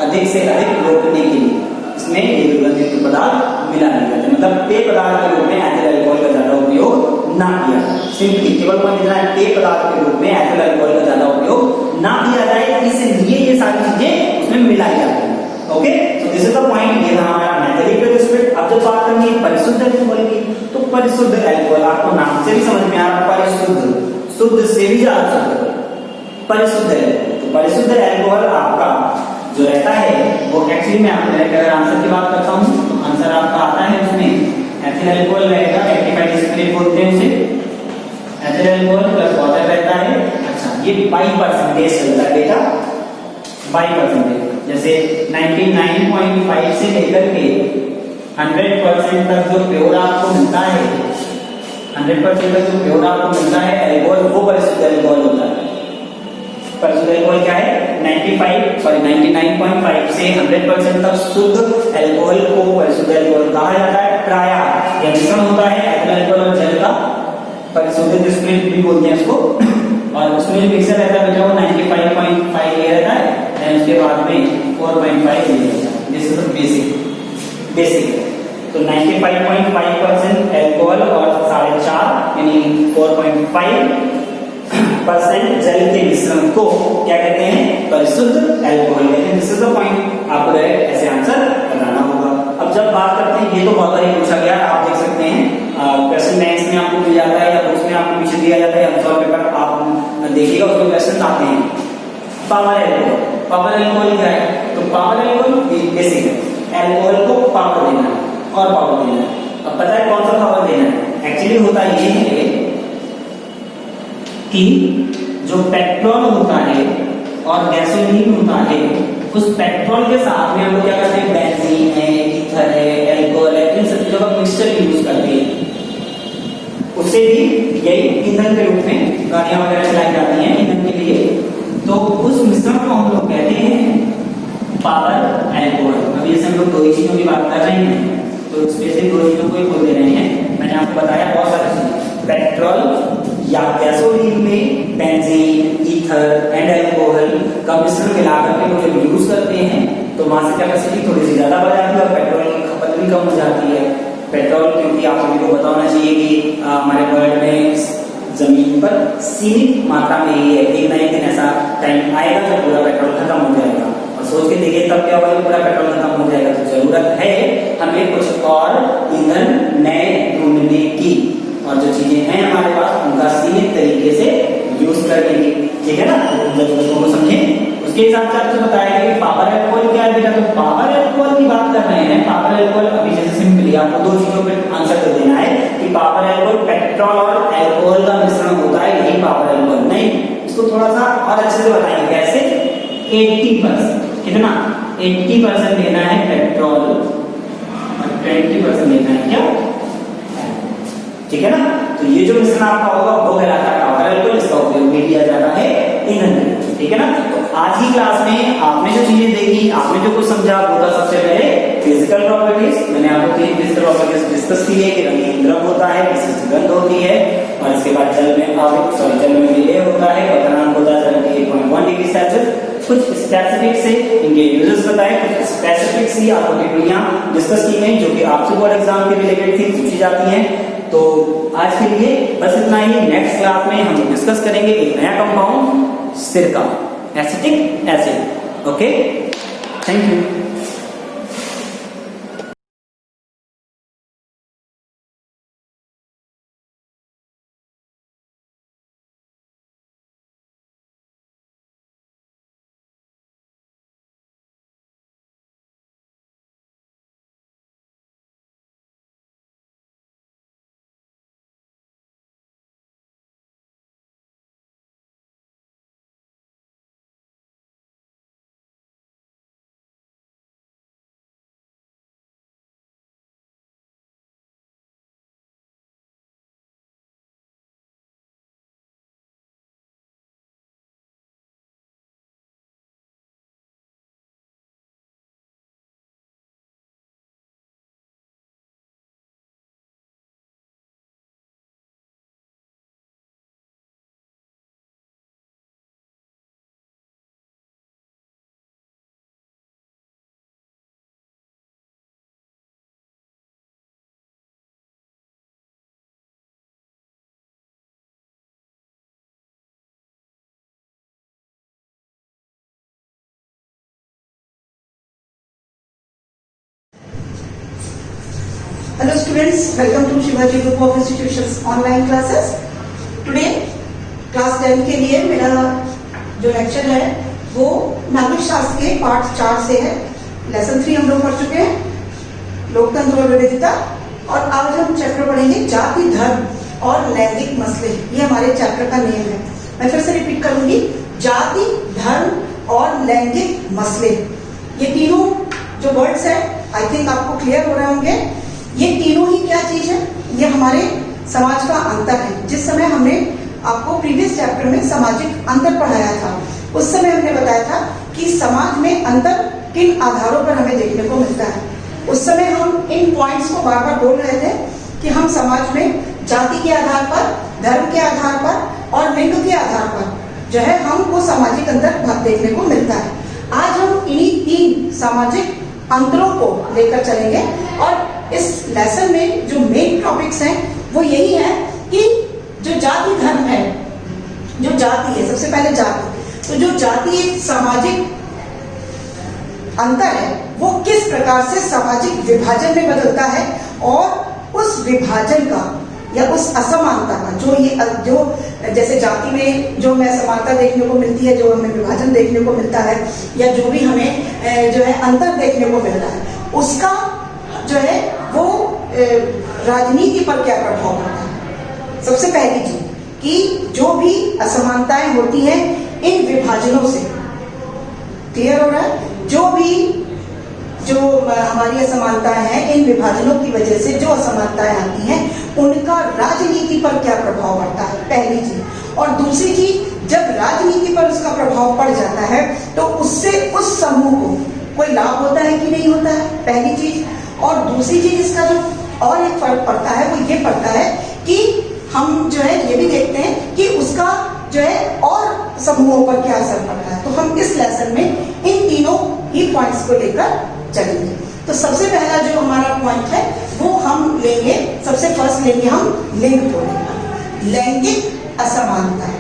अधिक से अधिक रोकने के लिए इसमें ये दुर्गंधयुक्त पदार्थ मिला नहीं जाते, मतलब पेय पदार्थ के रूप में एथिल अल्कोहल का ज्यादा उपयोग ना किया। सिंपली केवल इतना पेय पदार्थ के रूप में एथिल अल्कोहल का ज्यादा उपयोग ना किया जाए, इसलिए ये सारी चीजें उसमें मिलाई जाती है। ओके, तो दिस इज द पॉइंट। ये था हमारा मैथिलेटेड स्पिरिट। अब जब बात करनी है परिशुद्ध अल्कोहल की, तो परिशुद्ध अल्कोहल आपको नाम से भी समझ में आ रहा है, परिशुद्ध, शुद्ध से भी ज्यादा शुद्ध, परिशुद्ध अल्कोहल। तो परिशुद्ध अल्कोहल आपका जो रहता है वो एक्चुअली में आपको अगर आंसर की बात करता हूँ तो आंसर आपका आता है उसमें एथिल अल्कोहल रहेगा, रेक्टिफाइड स्पिरिट बोलते हैं उसे, एथिल अल्कोहल प्लस वाटर रहता है। अच्छा, ये 22% चलता है बेटा, 22%। जैसे 99.5 से लेकर के 100% तक जो प्योर आपको मिलता है, 100% तक जो प्योर आपको मिलता है अल्कोहल, वो परिशुद्ध अल्कोहल होता है। परिशुद्ध अल्कोहल क्या है? 99.5 से 100% तक शुद्ध अल्कोहल को परिशुद्ध अल्कोहल कहा जाता है। प्रायः यह मिश्रण होता है एथिल अल्कोहल और जल का, परिशुद्ध स्पिरिट भी बोलते हैं उसको, और उसमें जो मिक्सर रहता है वो 95.5 ये रहता है, और उसके बाद में 4.5 ये रहता है। This is basic. तो 95.5% अल्कोहल और 4.5 यानी 4.5% जल के मिश्रण को क्या कहते हैं? परिशुद्ध अल्कोहल कहते हैं। दिस इज द पॉइंट, आपको ऐसे आंसर बताना होगा। अब जब बात करते हैं, ये तो बहुत बार पूछा गया, आप देख सकते हैं क्वेश्चन बैंक्स में आपको मिल जाता है या बुक्स में आपको पीछे दिया जाता है, आंसर पेपर आप देखिएगा उसमें क्वेश्चन आते हैं। पावर अल्कोहल, पावर अल्कोहल क्या है? तो पावर अल्कोहल बेसिक है, अल्कोहल को पावर देना है और पावर देना है। अब पता है कौन सा पावर देना है? एक्चुअली होता ये है कि जो पेट्रोल होता है और गैसोलीन होता है, उस पेट्रोल के साथ में हम लोग क्या करते हैं? बेंजीन है, ईथर है, अल्कोहल है, इन सब चीजों का मिक्सचर यूज करते हैं। उससे भी यही ईंधन के रूप में गाड़ियां वगैरह चलाई जाती हैं ईंधन के लिए, तो उस मिश्रण को हम लोग कहते हैं पावर अल्कोहल। अभी जैसे हम लोग दो ही चीजों की बात कर रहे हैं, तो स्पेशली दो चीजों को ही बोल दे रहे हैं। मैंने आपको बताया बहुत सारी चीजें, पेट्रोल या गैसोलीन में बेंजीन, ईथर एंड अल्कोहल का मिश्रण मिलाकर के वो जब यूज करते हैं तो वहां से कैपेसिटी थोड़ी सी ज्यादा बढ़ जाती है और पेट्रोल की खपत भी कम हो जाती है। पेट्रोल, क्योंकि आप सभी को बताना चाहिए कि हमारे वर्ल्ड में जमीन पर सीमित मात्रा में ही है, एक ना एक दिन ऐसा टाइम आएगा जब पूरा पेट्रोल खत्म हो जाएगा, और सोच के देखिए तब क्या होगा, पूरा पेट्रोल खत्म हो जाएगा। तो जरूरत है हमें कुछ और ईंधन नए ढूंढने की, और जो चीजें हैं हमारे पास उनका सीमित तरीके से यूज करने की। ठीक है ना, तो समझे। उसके हिसाब से आपको बताया कि पावर अल्कोहल क्या है बेटा? तो पावर अल्कोहल की बात कर रहे हैं। पावर अल्कोहल अभी जैसे सिंपली आपको दो चीजों पे आंसर कर देना है कि पावर अल्कोहल पेट्रोल और अल्कोहल का मिश्रण होता है, यही पावर अल्कोहल। नहीं, इसको थोड़ा सा और अच्छे से बताएंगे कैसे। 80% कितना? 80% लेना है पेट्रोल और 20% लेना है क्या? ठीक है ना। तो ये जो मिश्रण आपका होगा वो कहलाता है पावर अल्कोहल, इसका उपयोग भी किया जाता है ईंधन। ठीक है ना। तो आज की क्लास में आपने जो चीजें देखी, आपने जो कुछ समझा, वो था सबसे पहले फिजिकल प्रॉपर्टीज। मैंने आपको 3 फिजिकल प्रॉपर्टीज डिस्कस की है कि रंगीन द्रव होता है, इसकी सुगंध होती है, और इसके बाद जल में विलेय होता है, क्वथनांक होता है 78.1 डिग्री सेल्सियस। कुछ स्पेसिफिक से इनके यूजेस बताए, कुछ स्पेसिफिक सी आपको टिप्पणियां डिस्कस की गई जो कि आपसे बोर्ड एग्जाम के रिलेटेड थी, पूछी जाती हैं। तो आज के लिए बस इतना ही। नेक्स्ट क्लास में हम डिस्कस करेंगे एक नया कंपाउंड, सिरका, acetic acid. Okay, thank you. Hello students, welcome to Shivaji Group of Institutions online classes. Today class 10 के लिए मेरा जो लेक्चर है वो नागरिक शास्त्र के पार्ट 4 से है। लेसन 3 हम लोग पढ़ चुके हैं, लोकतंत्र और विविधता, और आज हम चैप्टर पढ़ेंगे जाति, धर्म और लैंगिक मसले। ये हमारे चैप्टर का नेम है। मैं फिर से रिपीट करूंगी, जाति, धर्म और लैंगिक मसले। ये तीनों जो वर्ड्स हैं आई थिंक आपको क्लियर हो रहे होंगे। ये तीनों ही क्या चीज है, ये हमारे समाज का अंतर है। जिस समय हमने आपको प्रीवियस चैप्टर में सामाजिक अंतर पढ़ाया था, उस समय हमने बताया था कि समाज में अंतर किन आधारों पर हमें देखने को मिलता है। उस समय हम इन पॉइंट्स को बार बार बोल रहे थे कि हम समाज में जाति के आधार पर, धर्म के आधार पर और लिंग के आधार पर जो है हमको सामाजिक अंतर देखने को मिलता है। आज हम इन्हीं 3 सामाजिक अंतरों को लेकर चलेंगे, और इस लेसन में जो मेन टॉपिक्स हैं वो यही है कि जो जाति धर्म है, जो जाति है, सबसे पहले जाति, तो जो जाति एक सामाजिक अंतर है वो किस प्रकार से सामाजिक विभाजन में बदलता है, और उस विभाजन का या उस असमानता का जो जैसे जाति में जो हमें असमानता देखने को मिलती है, जो हमें विभाजन देखने को मिलता है, या जो भी हमें जो है अंतर देखने को मिल रहा है, उसका जो है वो राजनीति पर क्या प्रभाव पड़ता है। सबसे पहली चीज कि जो भी असमानताएं होती हैं इन विभाजनों से, क्लियर हो रहा है, जो हमारी असमानताएं हैं इन विभाजनों की वजह से जो असमानताएं आती हैं उनका राजनीति पर क्या प्रभाव पड़ता है, पहली चीज। और दूसरी चीज, जब राजनीति पर उसका प्रभाव पड़ जाता है तो उससे उस समूह को कोई लाभ होता है कि नहीं होता है, पहली चीज। और दूसरी चीज इसका जो और एक फर्क पड़ता है वो ये पड़ता है कि हम जो है ये भी देखते हैं कि उसका जो है और समूहों पर क्या असर पड़ता है। तो हम इस लेसन में इन तीनों ही पॉइंट्स को लेकर चलेंगे। तो सबसे पहला जो हमारा पॉइंट है वो हम लेंगे, सबसे फर्स्ट लेंगे हम लिंग को लेकर, लैंगिक असमानता।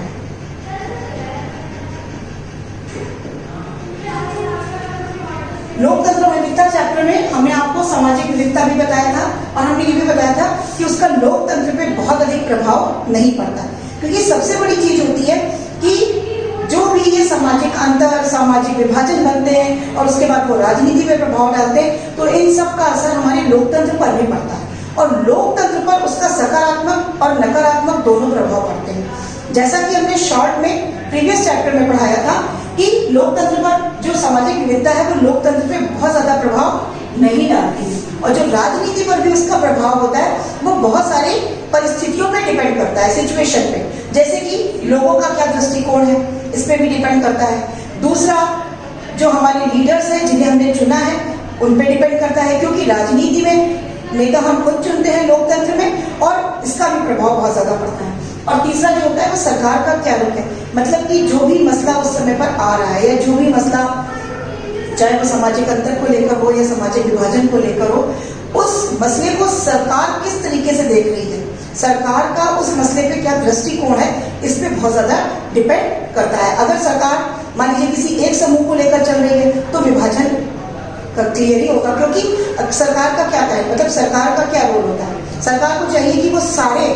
लोकतंत्र और विविधता चैप्टर में हमने आपको सामाजिक विविधता भी बताया था, और हमने ये भी बताया था कि उसका लोकतंत्र पे बहुत अधिक प्रभाव नहीं पड़ता, क्योंकि सबसे बड़ी चीज होती है कि जो भी ये सामाजिक अंतर, सामाजिक विभाजन बनते हैं और उसके बाद वो राजनीति पे प्रभाव डालते हैं, तो इन सब का असर हमारे लोकतंत्र पर भी पड़ता है, और लोकतंत्र पर उसका सकारात्मक और नकारात्मक दोनों प्रभाव पड़ते हैं। जैसा कि हमने शॉर्ट में प्रीवियस चैप्टर में पढ़ाया था कि लोकतंत्र पर जो सामाजिक विविधता है वो लोकतंत्र पे बहुत ज्यादा प्रभाव नहीं डालती है। और जो राजनीति पर भी उसका प्रभाव होता है वो बहुत सारी परिस्थितियों पे डिपेंड करता है, सिचुएशन पे, जैसे कि लोगों का क्या दृष्टिकोण है इस पे भी डिपेंड करता है। दूसरा, जो हमारे लीडर्स हैं जिन्हें हमने चुना है उन पे डिपेंड करता है, क्योंकि राजनीति में नेता हम खुद चुनते हैं लोकतंत्र में, और इसका भी प्रभाव बहुत ज्यादा पड़ता है। और तीसरा जो होता है वो सरकार का क्या रुख है, मतलब कि जो भी मसला उस समय पर आ रहा है या जो भी मसला, चाहे वो सामाजिक अंतर को लेकर हो या सामाजिक विभाजन को लेकर हो, उस मसले को सरकार किस तरीके से देख रही है, सरकार का उस मसले पे क्या दृष्टिकोण है, इस पे बहुत ज्यादा डिपेंड करता है। अगर सरकार मान लीजिए किसी एक समूह को लेकर चल रही है तो विभाजन क्लियर ही होगा, क्योंकि सरकार का क्या है, मतलब सरकार का क्या रोल होता है, सरकार को चाहिए कि वो सारे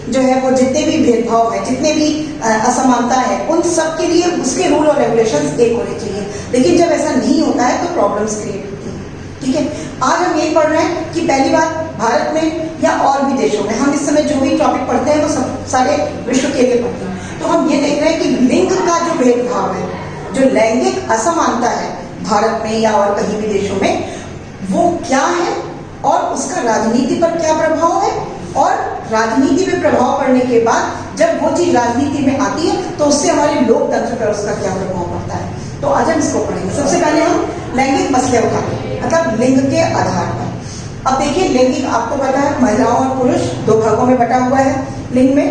जो है वो जितने भी भेदभाव है, जितने भी असमानता है, उन सब के लिए उसके रूल और रेगुलेशंस एक होने चाहिए। लेकिन जब ऐसा नहीं होता है तो प्रॉब्लम्स क्रिएट होती है। ठीक है, आज हम ये पढ़ रहे हैं कि पहली बात भारत में या और भी देशों में, हम इस समय जो भी टॉपिक पढ़ते हैं वो सब सारे विश्व के लिए पढ़ते हैं, तो हम ये देख रहे हैं कि लिंग का जो भेदभाव है, जो लैंगिक असमानता है भारत में या और कहीं भी देशों में, वो क्या है और उसका राजनीति पर क्या प्रभाव है, और राजनीति में प्रभाव पड़ने के बाद जब वो चीज राजनीति में आती है तो उससे हमारे लोकतंत्र पर उसका क्या प्रभाव पड़ता है। तो आज हम इसको पढ़ेंगे। सबसे पहले हम लैंगिक मसले उठाते हैं, मतलब लिंग के आधार पर। अब देखिए, लैंगिक आपको पता है महिलाओं और पुरुष दो भागों में बटा हुआ है लिंग में,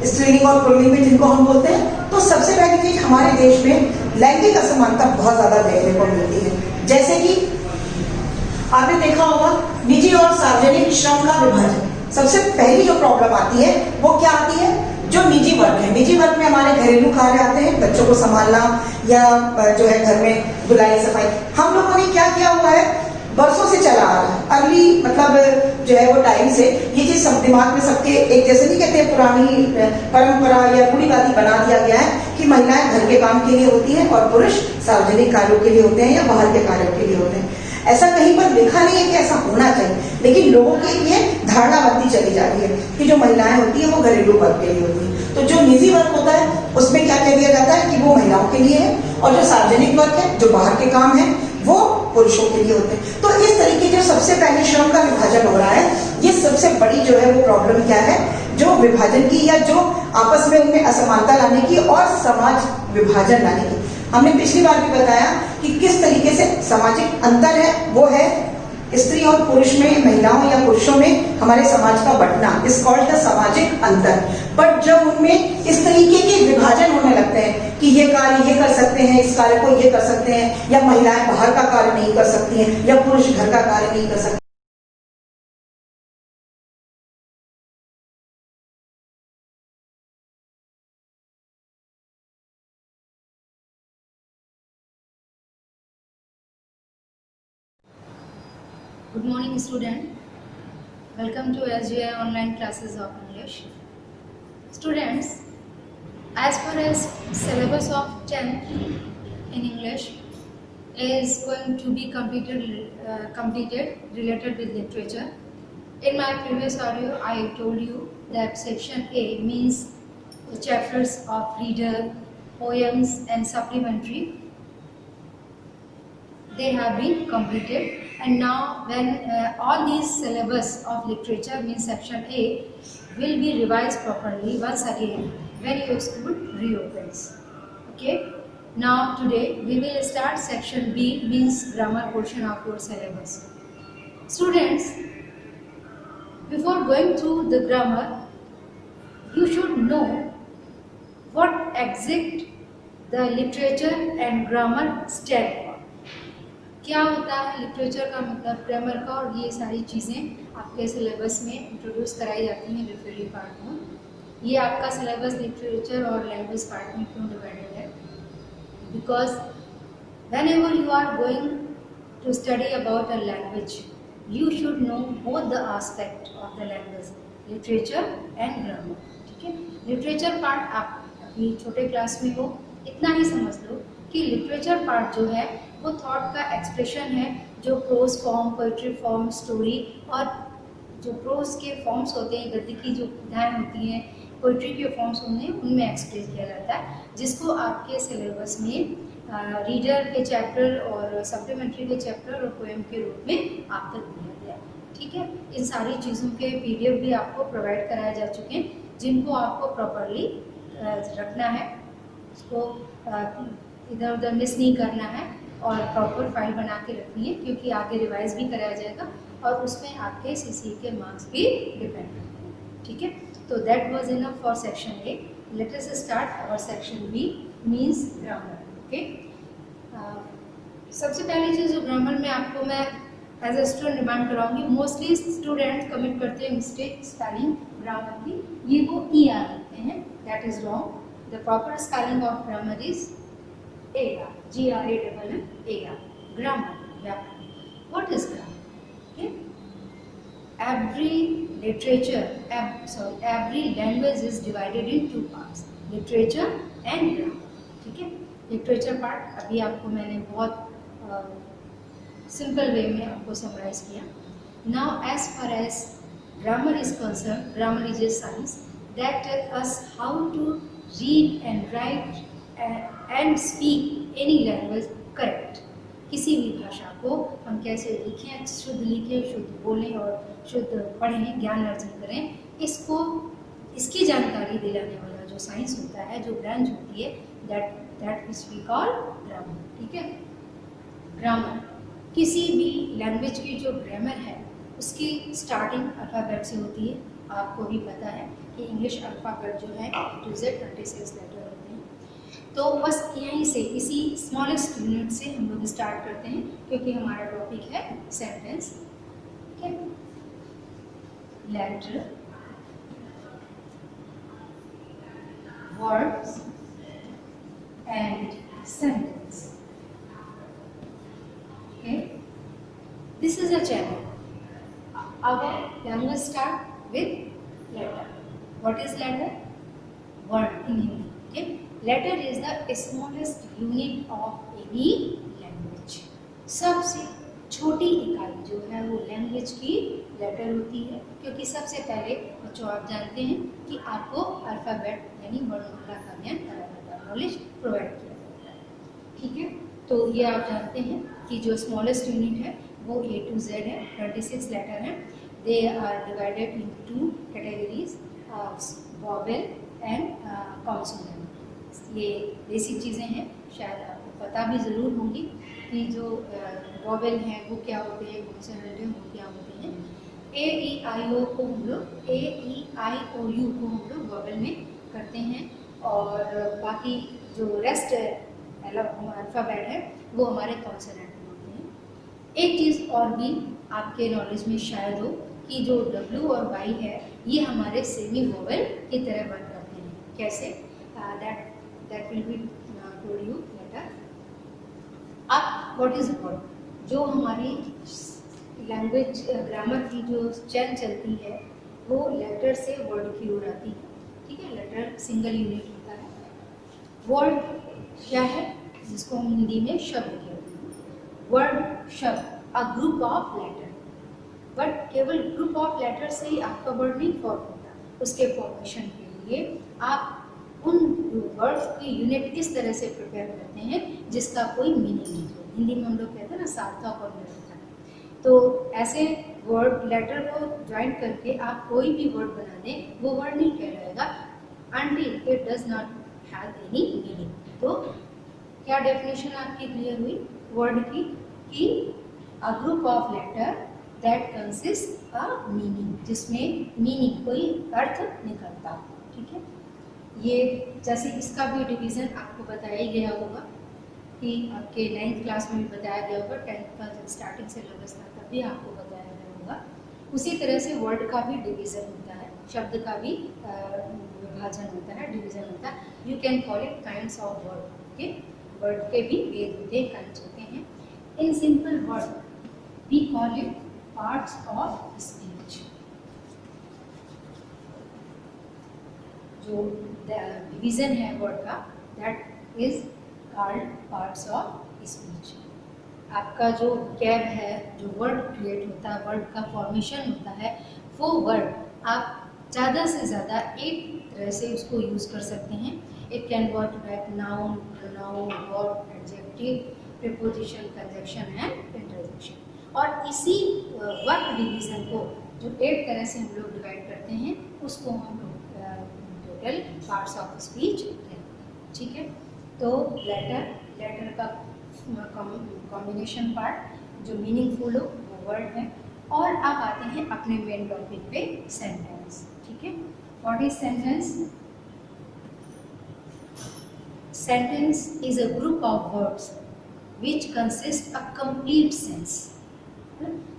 स्त्रीलिंग और पुल्लिंग में जिनको हम बोलते हैं। तो सबसे पहली चीज, हमारे देश में लैंगिक असमानता बहुत ज्यादा देखने को मिलती है। जैसे कि आपने देखा होगा निजी और सार्वजनिक श्रम का विभाजन। सबसे पहली जो प्रॉब्लम आती है वो क्या आती है, जो निजी वर्ग है। निजी वर्ग में हमारे घरेलू कार्य आते हैं, बच्चों को संभालना या जो है घर में धुलाई सफाई। हम लोगों ने क्या किया हुआ है, बरसों से चला आ रहा है, अर्ली मतलब जो है वो टाइम से ये चीज सब दिमाग में सबके एक जैसे नहीं कहते, पुरानी परंपरा या रूढ़िवादी बना दिया गया है कि महिलाएं घर के काम के लिए होती हैं और पुरुष सार्वजनिक कार्यों के लिए होते हैं या बाहर के कार्यों के लिए होते हैं। ऐसा कहीं पर लिखा नहीं है कि ऐसा होना चाहिए, लेकिन लोगों की ये धारणा बनती चली जा रही है कि जो महिलाएं होती हैं वो घरेलू वर्ग के लिए होती है। तो जो निजी वर्ग होता है उसमें क्या कह दिया जाता है कि वो महिलाओं के लिए है, और जो सार्वजनिक वर्ग है, जो बाहर के काम है, वो पुरुषों के लिए होते हैं। तो इस तरीके जो सबसे पहले श्रम का विभाजन हो रहा है, ये सबसे बड़ी जो है वो प्रॉब्लम क्या है, जो विभाजन की या जो आपस में उनमें असमानता लाने की और समाज विभाजन लाने की। हमने पिछली बार भी बताया कि किस तरीके से सामाजिक अंतर है, वो है स्त्री और पुरुष में, महिलाओं या पुरुषों में हमारे समाज का बंटना, इस कॉल्ड द सामाजिक अंतर। बट जब उनमें इस तरीके के विभाजन होने लगते हैं कि ये कार्य ये कर सकते हैं, इस कार्य को ये कर सकते हैं, या महिलाएं बाहर का कार्य नहीं कर सकती हैं, या पुरुष घर का कार्य नहीं कर सकते। Good morning, student. Welcome to SGI online classes of English. Students, as far as syllabus of 10th in English is going to be completed related with literature. In my previous audio, I told you that section A means the chapters of reader, poems and supplementary. They have been completed, and now when all these syllabus of literature means section A will be revised properly once again when your school reopens. Okay, now today we will start section B means grammar portion of your syllabus. Students, before going through the grammar, you should know what exact the literature and grammar stand for. क्या होता है literature का मतलब, grammar का, और ये सारी चीज़ें आपके सिलेबस में इंट्रोड्यूस कराई जाती हैं लिटरेरी पार्ट में। ये आपका सिलेबस लिटरेचर और लैंग्वेज पार्ट में क्यों डिवाइडेड है, because whenever you are going to study about a language you should know both the aspect of the language, literature and grammar. ठीक है, लिटरेचर पार्ट आप अभी छोटे क्लास में हो, इतना ही समझ लो कि लिटरेचर पार्ट जो है वो थॉट का एक्सप्रेशन है, जो prose form, poetry form, story और जो प्रोज के फॉर्म्स होते हैं, गद्य की जो विधाएँ होती हैं, पोइट्री के फॉर्म्स उनमें एक्सप्रेस किया जाता है, जिसको आपके सिलेबस में रीडर के चैप्टर और सप्लीमेंट्री के चैप्टर और पोएम के रूप में आप तक दिया गया है। ठीक है, इन सारी चीज़ों के PDF भी आपको प्रोवाइड कराए जा चुके हैं, जिनको आपको प्रॉपरली रखना है, उसको इधर उधर मिस नहीं करना है और प्रॉपर फाइल बना के रखनी है, क्योंकि आगे रिवाइज भी कराया जाएगा और उसमें आपके CC के मार्क्स भी डिपेंड करते हैं। ठीक है, तो that was enough for section A। Let us start our section B means grammar. Okay, सबसे पहली चीज़ जो ग्रामर में आपको मैं एज अ स्टूडेंट डिमांड कराऊंगी, मोस्टली स्टूडेंट्स कमिट करते हैं मिस्टेक स्पेलिंग ग्रामर की, ये वो ER लिखते हैं, that is wrong. The proper spelling of grammar is AR, GRAMMAR, grammar, व्याकरण। What is grammar? Okay? Every language is divided in two parts, literature and grammar. ठीक है, लिटरेचर पार्ट अभी आपको मैंने बहुत सिंपल वे में आपको समराइज किया। Now as far as grammar is concern, grammar is a science that tell us how to read and write and speak any language correct. किसी भी भाषा को हम कैसे लिखें, शुद्ध बोलें और शुद्ध पढ़ें, ज्ञान अर्जन करें, इसकी जानकारी दिलाने वाला जो साइंस होता है, जो ब्रांच होती है, that which we call grammar. ठीक है, ग्रामर किसी भी लैंग्वेज की जो ग्रामर है उसकी स्टार्टिंग अल्फ़ाबेट से होती है। आपको भी पता है कि इंग्लिश अल्फ़ाबेट जो है A to Z 26 लेटर होते हैं। तो बस यहीं से, इसी स्मॉलेस्ट यूनिट से हम लोग स्टार्ट करते हैं, क्योंकि हमारा टॉपिक है सेंटेंस। ठीक है, letter, words and sentence. Okay, this is a channel. Our language start with letter. What is letter? Word in Hindi. Okay, letter is the smallest unit of any language. सबसे छोटी इकाई जो है वो language की letter होती है, क्योंकि सबसे पहले बच्चों आप जानते हैं कि आपको अल्फ़ाबेट यानी वर्णमाला का ज्ञान कराया जाता है, नॉलेज प्रोवाइड किया जाता है। ठीक है, तो ये आप जानते हैं कि जो स्मॉलेस्ट यूनिट है वो A to Z है, 26 लेटर हैं। They are divided in 2 categories, vowel and consonant. ये बेसिक चीज़ें हैं, शायद आपको पता भी ज़रूर होंगी कि जो वॉवेल हैं वो क्या होते हैं, कॉन्सोनेंट हैं वो क्या होते हैं। A-E-I-O को हम लोग A-E-I-O-U को हम लोग वॉवेल में करते हैं, और बाकी जो रेस्ट अल्फ़ाबेट है वो हमारे कॉन्सोनेंट में होते हैं। एक चीज़ और भी आपके नॉलेज में शायद हो कि जो W और Y है ये हमारे सेमी वॉवेल की तरह वर्क करते हैं। कैसे? That will be told you later. अब व्हाट इज वर्ड? जो हमारी लैंग्वेज ग्रामर की जो चैन चलती है वो लेटर से वर्ड की ओर आती है। ठीक है, लेटर सिंगल यूनिट होता है। वर्ड क्या है? जिसको हम हिंदी में शब्द कहते हैं। वर्ड शब्द, a group of letter. But केवल ग्रुप ऑफ लेटर से ही आपका वर्ड नहीं फॉर्म होता, उसके फॉर्मेशन के लिए आप उन वर्ड्स की यूनिट इस तरह से प्रिपेयर करते हैं जिसका कोई मीनिंग नहीं हो। हिंदी में हम लोग कहते हैं ना सार्थक और निरर्थक। तो ऐसे वर्ड लेटर को ज्वाइन करके आप कोई भी वर्ड बना दें, वो वर्ड नहीं कहलाएगा until it does not have any meaning। तो क्या डेफिनेशन आपकी क्लियर हुई वर्ड की? कि a group of letter that consist a meaning, जिसमें मीनिंग कोई अर्थ निकलता। ठीक है, ये जैसे इसका भी डिवीज़न आपको बताया ही गया होगा कि आपके 9th क्लास में भी बताया गया होगा, 10th का जब स्टार्टिंग सिलेबस था तब भी आपको बताया गया होगा। उसी तरह से वर्ड का भी डिवीज़न होता है, शब्द का भी विभाजन होता है, डिवीज़न होता है। You can call it kinds of word. Okay, word के भी भेद होते हैं, काइंड्स होते हैं। In simple word we call it parts of speech. जो डिवीज़न है वर्ड का, that is called parts of speech. आपका जो कैब है, जो वर्ड क्रिएट होता है, वर्ड का फॉर्मेशन होता है, वो वर्ड आप ज़्यादा से ज़्यादा 8 तरह से उसको यूज़ कर सकते हैं। It can work like noun, pronoun, verb, adjective, preposition, conjunction and interjection. और इसी वर्क डिवीज़न को जो 8 तरह से हम लोग डिवाइड करते हैं उसको हम टोटल पार्ट्स ऑफ स्पीच कहते हैं। ठीक है, तो लेटर का कॉम्बिनेशन पार्ट जो मीनिंगफुल हो वो वर्ड है। और अब आते हैं अपने मेन टॉपिक पे, सेंटेंस। ठीक है, what is sentence? Sentence is a group of words which consist a complete sense.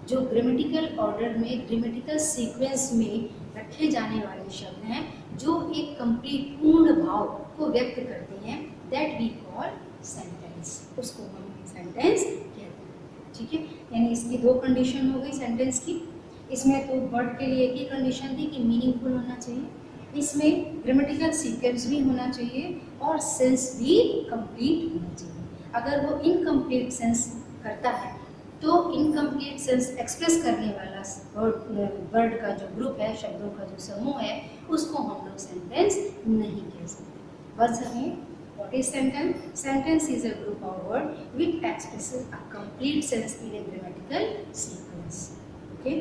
जो ग्रामेटिकल ऑर्डर में, ग्रामेटिकल सीक्वेंस में रखे जाने वाले शब्द हैं जो एक कंप्लीट पूर्ण भाव को व्यक्त करते हैं, दैट वी कॉल सेंटेंस। उसको हम सेंटेंस कहते हैं। ठीक है, यानी इसकी 2 कंडीशन हो गई सेंटेंस की। इसमें तो वर्ड के लिए एक ही कंडीशन थी कि मीनिंगफुल होना चाहिए, इसमें ग्रामेटिकल सीक्वेंस भी होना चाहिए और सेंस भी कंप्लीट होना चाहिए। अगर वो इनकम्प्लीट सेंस करता है तो इनकम्प्लीट सेंस एक्सप्रेस करने वाला वर्ड का जो ग्रुप है, शब्दों का जो समूह है, उसको हम लोग सेंटेंस नहीं कह सकते। Once again, what is sentence? Sentence is a group of word which expresses a complete sense in a grammatical sequence. Okay,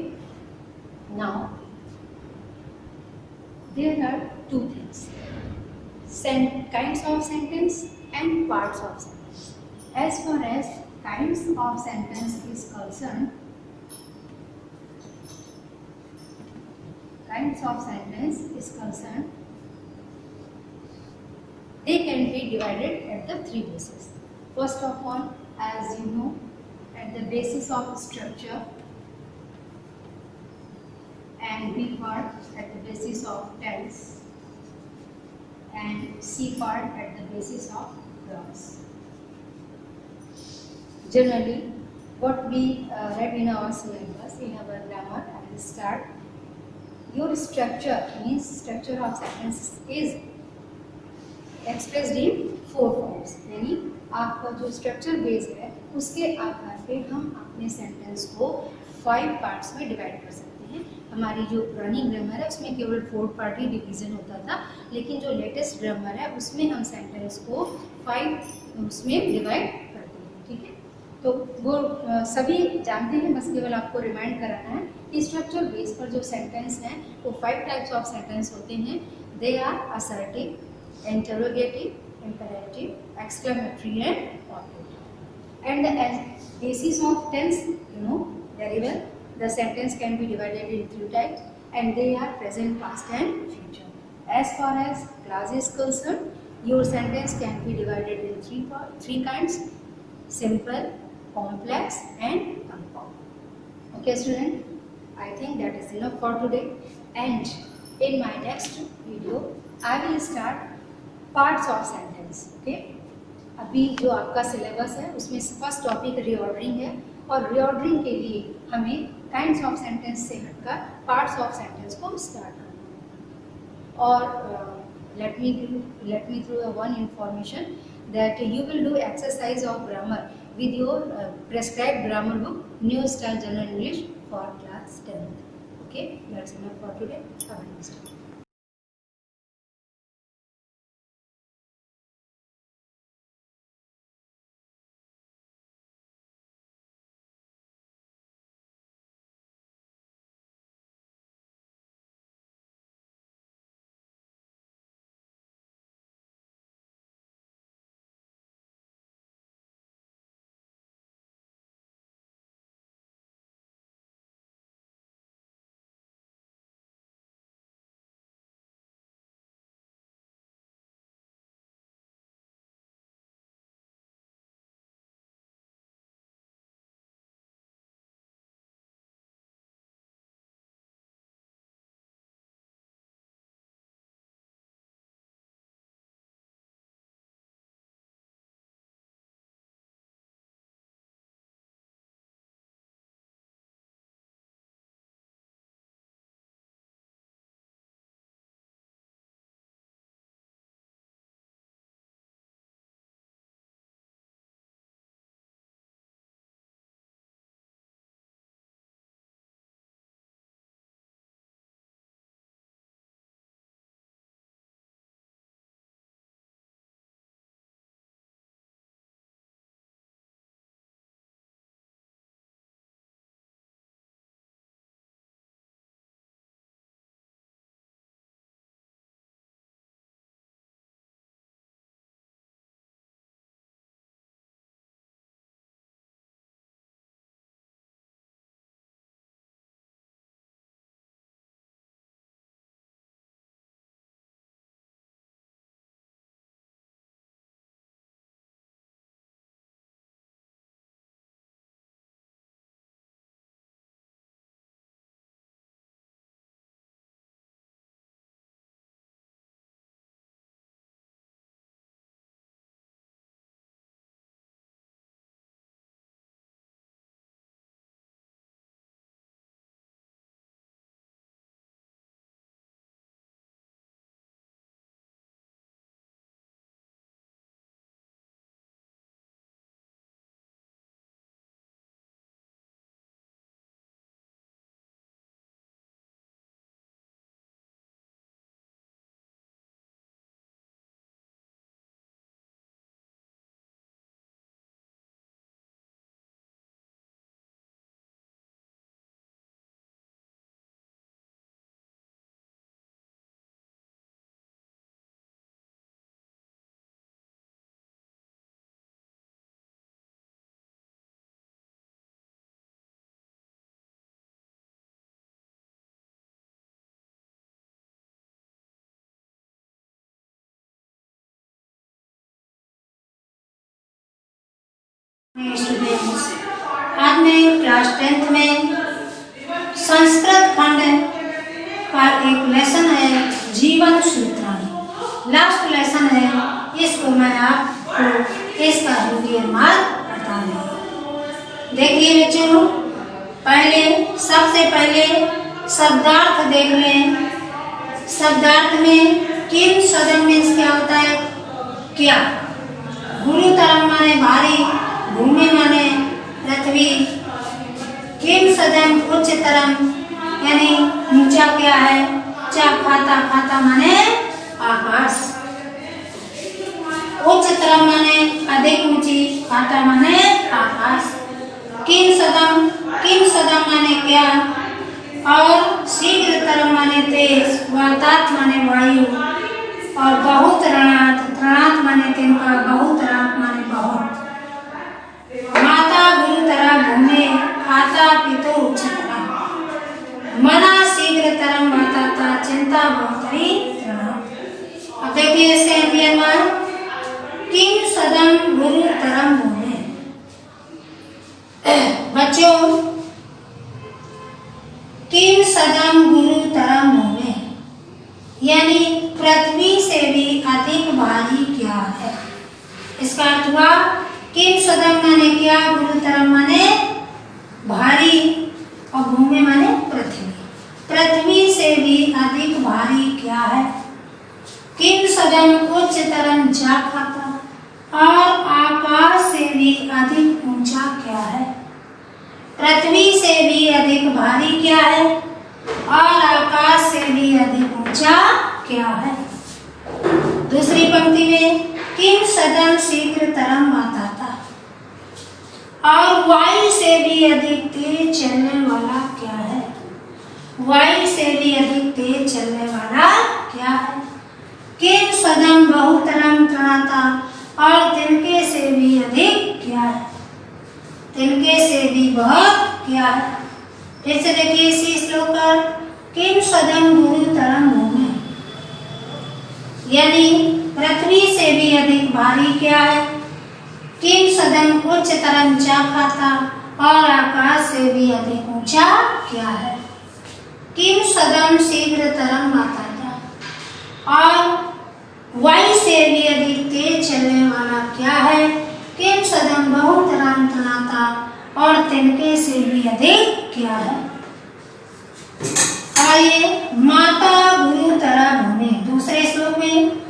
now there are 2 things: kinds of sentence and parts of sentence. As far as kinds of sentence is concerned, they can be divided at the 3 bases. First of all, as you know, at the basis of structure, and B part at the basis of tense, and C part at the basis of clause. Generally, what we read in our syllabus, in our grammar, I will start. Your structure means structure of sentence is expressed in 4 forms. यानी आपका जो structure base है उसके आधार पे हम अपने sentence को 5 parts में डिवाइड कर सकते हैं। हमारी जो पुरानी ग्रामर है उसमें केवल 4 पार्ट ही डिवीजन होता था, लेकिन जो लेटेस्ट ग्रामर है उसमें हम सेंटेंस को 5 उसमें डिवाइड करते हैं। ठीक है, तो वो सभी जानते हैं, बस केवल आपको रिमाइंड कराना है कि स्ट्रक्चर बेस पर जो सेंटेंस हैं वो 5 टाइप्स ऑफ सेंटेंस होते हैं। They are assertive, interrogative, imperative, exclamatory and operative. And the basis of tense, you know very well, the sentence can be divided in 3 types and they are present, past and future. As far as clause is concerned, your sentence can be divided in 3 kinds: simple, complex and compound. Okay student, I think that is enough for today, and in my next video I will start parts of sentence. Okay, अभी जो आपका syllabus है उसमें first topic reordering है, और reordering के लिए हमें काइंड्स ऑफ सेंटेंस से हटकर पार्ट्स ऑफ सेंटेंस को स्टार्ट करना है। और let me through one information that you will do exercise of grammar with your prescribed grammar book, New Style General English for class 10th. Okay, that's enough for today. Have a nice day. Students, आज मैं class 10th में संस्कृत खंड का एक lesson है जीवन सूत्राणी। Last lesson है, इसको मैं आपको इसका हिंदी अनुवाद बता रही। देखिए बच्चों, सबसे पहले शब्दार्थ देख लें। शब्दार्थ में किम सदम मीन्स क्या होता है? क्या। गुरुतरम माने भारी, भूमि माने पृथ्वी, किम सदम उच्चतरम यानी ऊंचा क्या है? चा खाता, खाता माने आकाश। उच्चतरम माने अधिक ऊंची, खाता माने आकाश। किम सदम माने क्या? और शीघ्रतरम माने तेज, वातात माने वायु, और बहुत त्रणात माने तिनका, बहुत रात माने बहुत। माता गुरुतरा भूमि, खाता पितु उच्चतरा। मना शीघ्रतरम वाताता, चिंता बहुतरी त्रणात। अब देखिए इसके हिंदी अनुवाद। किम सदम गुरुतरम भूमि। बच्चों, किम सदम गुरुतरम भूमि यानी पृथ्वी से भी अधिक भारी क्या है? इसका अर्थ हुआ किम सदम माने क्या, गुरुतरम माने भारी, और भूमि माने पृथ्वी। पृथ्वी से भी अधिक भारी क्या है? किम सदम उच्चतरम जा खाता, और आकाश से भी अधिक ऊंचा क्या है? पृथ्वी से भी अधिक भारी क्या है? और आकाश से भी अधिक ऊंचा क्या है? दूसरी पंक्ति में किम सदम शीघ्रतरम वाताता, और वायु से भी अधिक तेज चलने वाला क्या है? वायु से भी अधिक तेज चलने वाला क्या है? किम सदम बहुतरम त्रणाता, और तिनके से भी अधिक क्या है? तिनके से भी बहुत क्या है? फिर से देखिए इसी श्लोक पर, किम सदम गुरुतरम भूमि यानी पृथ्वी से भी अधिक भारी क्या है? किम सदम उच्चतरम जा खाता, और आकाश से भी अधिक ऊंचा क्या है? किम सदम शीघ्रतरम वाताता, और वायु से भी अधिक तेज चलने वाला क्या है? किम सदम बहुतरम त्रणाता, और तिनके से भी अधिक क्या है? आइए माता गुरुतरा भूमि। दूसरे श्लोक में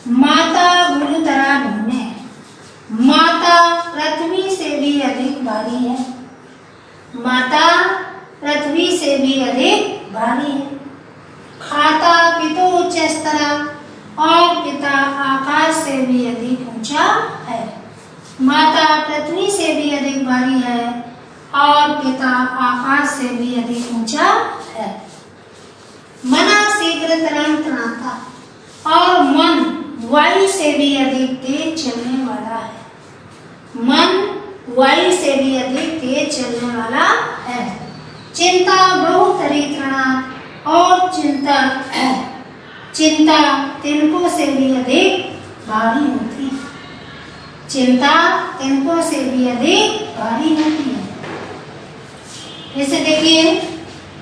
माता गुरुतरा भूमि, माता पृथ्वी से भी अधिक भारी है। माता पृथ्वी से भी अधिक भारी है। खाता पितु उच्चस्तरा, और पिता आकाश से भी अधिक ऊंचा है। माता पृथ्वी से भी अधिक भारी है, और पिता आकाश से भी अधिक ऊंचा है। मना शीघ्रतरम त्रणाता, और मन वायु से भी अधिक तेज चलने वाला है। मन वायु से भी अधिक तेज चलने वाला है। चिंता बहुतरी त्रणात, और चिंता तिनको से भी अधिक भारी होती है। चिंता तिनको से भी अधिक भारी होती है। जैसे देखिए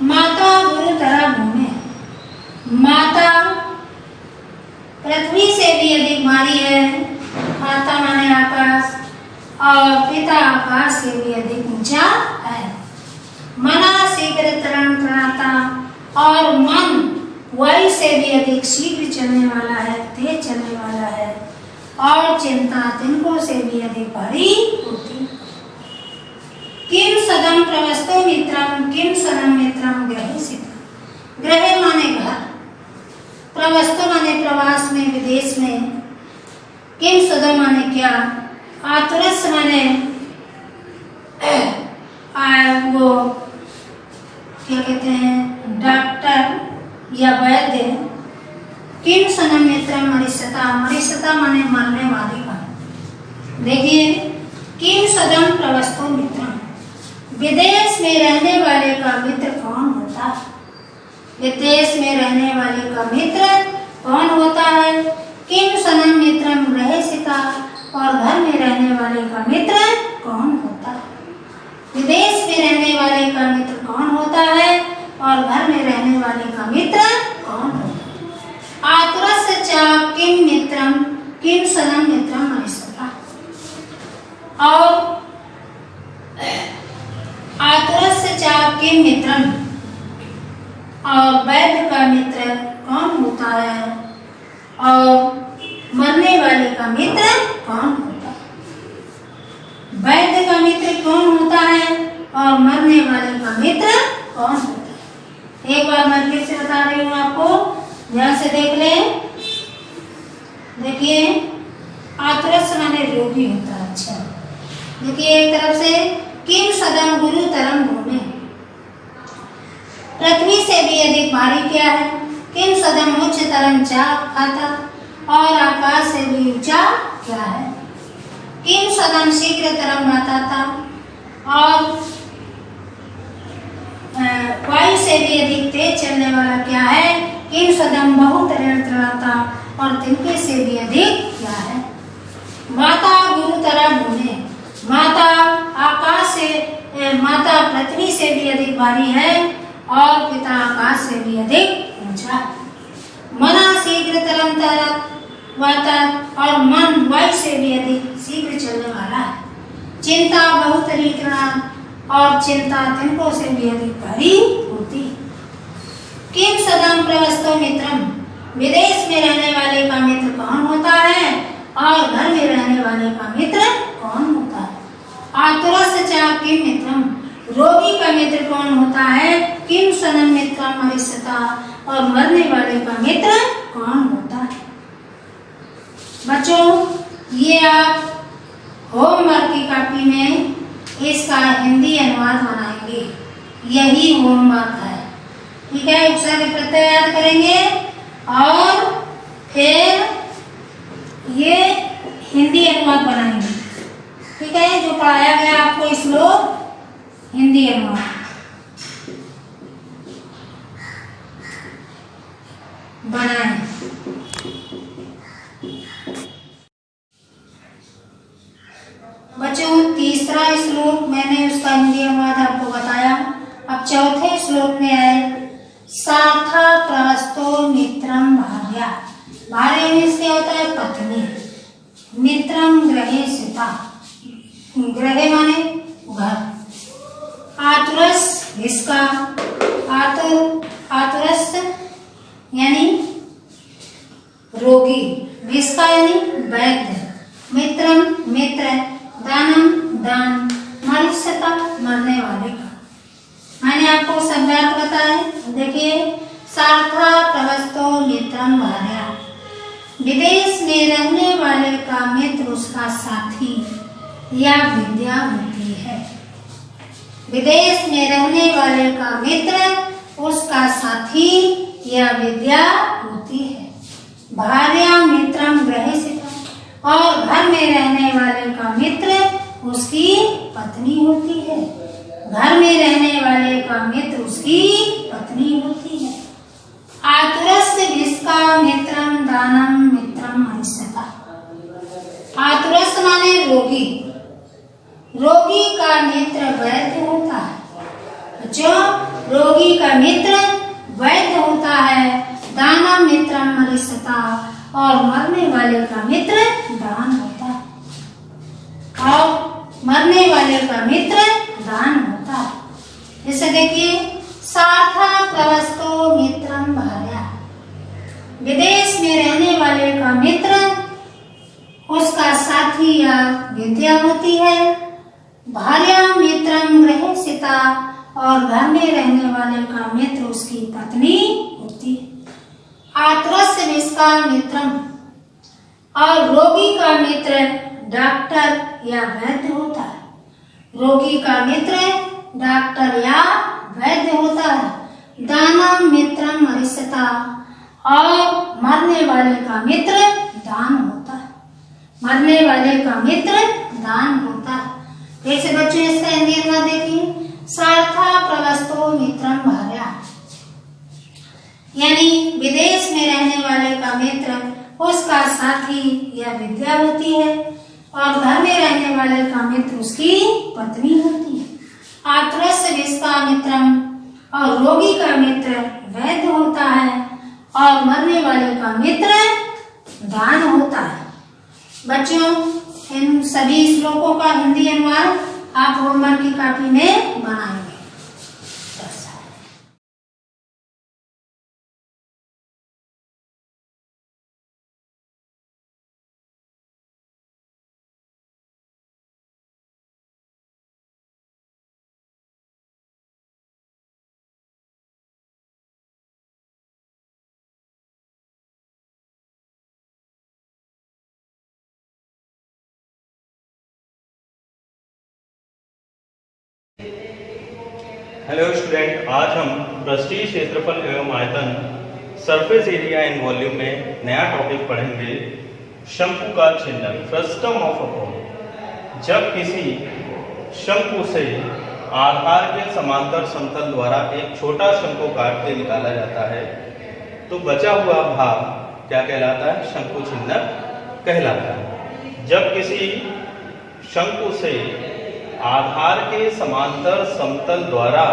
माता गुरुतरा भूमि, माता पृथ्वी से भी अधिक भारी है। माता माने आकाश, और पिता आकाश से भी अधिक ऊंचा है। मना शीघ्रतरम त्रणाता, और मन वायु से भी अधिक शीघ्र चलने वाला है, तेज चलने वाला है। और चिंता तिनको से भी अधिक भारी होती। किम सदम प्रवस्तो मित्रम, किम सदम मित्रम ग्रहिसित। ग्रह माने घर, प्रवस्तो माने प्रवास में, विदेश में। किम सदम माने क्या? आतुरस माने वो क्या कहते हैं, डॉक्टर या वैद्य। किम सदम मित्रम मरीसता, मरीसता माने मरने वाली का। देखिए किम सदम प्रवस्तो मित्रम, विदेश में रहने वाले का मित्र कौन होता है? विदेश में रहने वाले का मित्र कौन होता है? किम सदम मित्रम ग्रहिसिता, और घर में रहने वाले का मित्र कौन और आतुरस्य चाप के मित्रम, और वैद्य का मित्र कौन होता है, और मरने वाले का मित्र कौन होता है। वैद्य का मित्र कौन होता है और मरने वाले का मित्र कौन होता है। एक बार मैं फिर से बता रही हूँ आपको, ध्यान से देख लें। देखिए, आतुरस्य माने रोगी होता है। अच्छा, देखिए एक तरफ से किम सदम गुरु तरम भूमि, पृथ्वी से भी अधिक भारी क्या है। किम सदम उच्च तरम चाप खाता, और आकाश से भी ऊंचा क्या है। किम सदम शीघ्र तरम था, और वायु से भी अधिक तेज चलने वाला क्या है। किम सदम बहुत तरता, और तिनके से भी अधिक क्या है। माता गुरु तरह भूमि, माता आकाश से, माता पृथ्वी से भी अधिक भारी है, और पिता आकाश से भी अधिक ऊंचा। मना शीघ्र तरम वाता, और मन वायु से भी अधिक शीघ्र चलने वाला है। चिंता बहुत तरीकना, और चिंता तिनकों से भी अधिक भारी होती। किम सदम प्रवस्तो मित्रम, विदेश में रहने वाले का मित्र कौन होता है, और घर में रहने वाले का मित्र कौन होता है। आतुरस्य चाप किम मित्रम, रोगी का मित्र कौन होता है। किम सदम मित्रम मरिष्यता, और मरने वाले का मित्र कौन होता है। बच्चों, ये आप होमवर्क की कॉपी में इसका हिंदी अनुवाद बनाएंगे, यही होमवर्क है। ठीक है, उपसर्ग प्रत्यय याद करेंगे, और फिर ये हिंदी अनुवाद बनाएंगे। ठीक है, जो पढ़ाया गया आपको श्लोक हिंदी अनुवाद बनाएं। बच्चों, तीसरा श्लोक मैंने उसका हिंदी अनुवाद आपको बताया। अब चौथे श्लोक में है सार्था प्रवस्तो मित्रम भार्या, भार्या मीन्स क्या होता है, पत्नी। मित्रम ग्रहे सीता, ग्रहे माने घर। आतुरस इसका, आतुरस यानी रोगी, विस्का यानी वैद्य, मित्रम मित्र, दानम दान, मरिष्यता मरने वाले का। मैंने आपको शब्दार्थ बताया। देखिए, सार्था प्रवस्तो मित्रम भार्या, विदेश में रहने वाले का मित्र उसका साथी या विद्या होती है। विदेश में रहने वाले का मित्र उसका साथी या विद्या होती है। भार्या मित्रम ग्रहसिता, और घर में रहने वाले का मित्र उसकी पत्नी होती है। घर में रहने वाले का मित्र उसकी पत्नी होती है। आतुरस्य विस्का मित्रम दानम मित्रम मरिष्यता, आतुरस्य माने रोगी, रोगी का मित्र वैद्य होता है। जो रोगी का मित्र वैद्य होता है। दानम मित्रम मरिष्यता, और मरने वाले का मित्र दान होता है। और मरने वाले का मित्र दान होता है। जैसे देखिए, सार्था प्रवस्तो मित्रम भार्या, विदेश में रहने वाले का मित्र उसका साथी या विद्या होती है। भार्या मित्रम ग्रहसिता, और घर में रहने वाले का मित्र उसकी पत्नी होती है। आतुरस्य विस्का मित्रम, और रोगी का मित्र डॉक्टर या वैद्य होता है। रोगी का मित्र डॉक्टर या वैद्य होता है। दानम मित्रम मरिष्यता, और मरने वाले का मित्र दान होता है। मरने वाले का मित्र दान होता है। जैसे बच्चों, इसका हिंदी अनुवाद देखिए, सार्था प्रवस्तो मित्रम भार्या, यानी विदेश में रहने वाले का मित्र उसका साथी या विद्या होती है, और घर में रहने वाले का मित्र उसकी पत्नी होती है। आतुरस्य विस्का मित्रम, और रोगी का मित्र वैद्य होता है, और मरने वाले का मित्र दान होता है। बच्चों, इन सभी श्लोकों का हिंदी अनुवाद आप होमवर्क की कॉपी में बनाएंगे। हेलो स्टूडेंट, आज हम पृष्ठीय क्षेत्रफल एवं आयतन सरफेस एरिया इन वॉल्यूम में नया टॉपिक पढ़ेंगे, शंकु का चिन्ह, फ्रस्टम ऑफ अ कोन। जब किसी शंकु से आधार के समांतर समतल द्वारा एक छोटा शंकु काट के निकाला जाता है तो बचा हुआ भाग क्या कहलाता है? शंकु चिन्ह कहलाता है। जब किसी शंकु से आधार के समांतर समतल द्वारा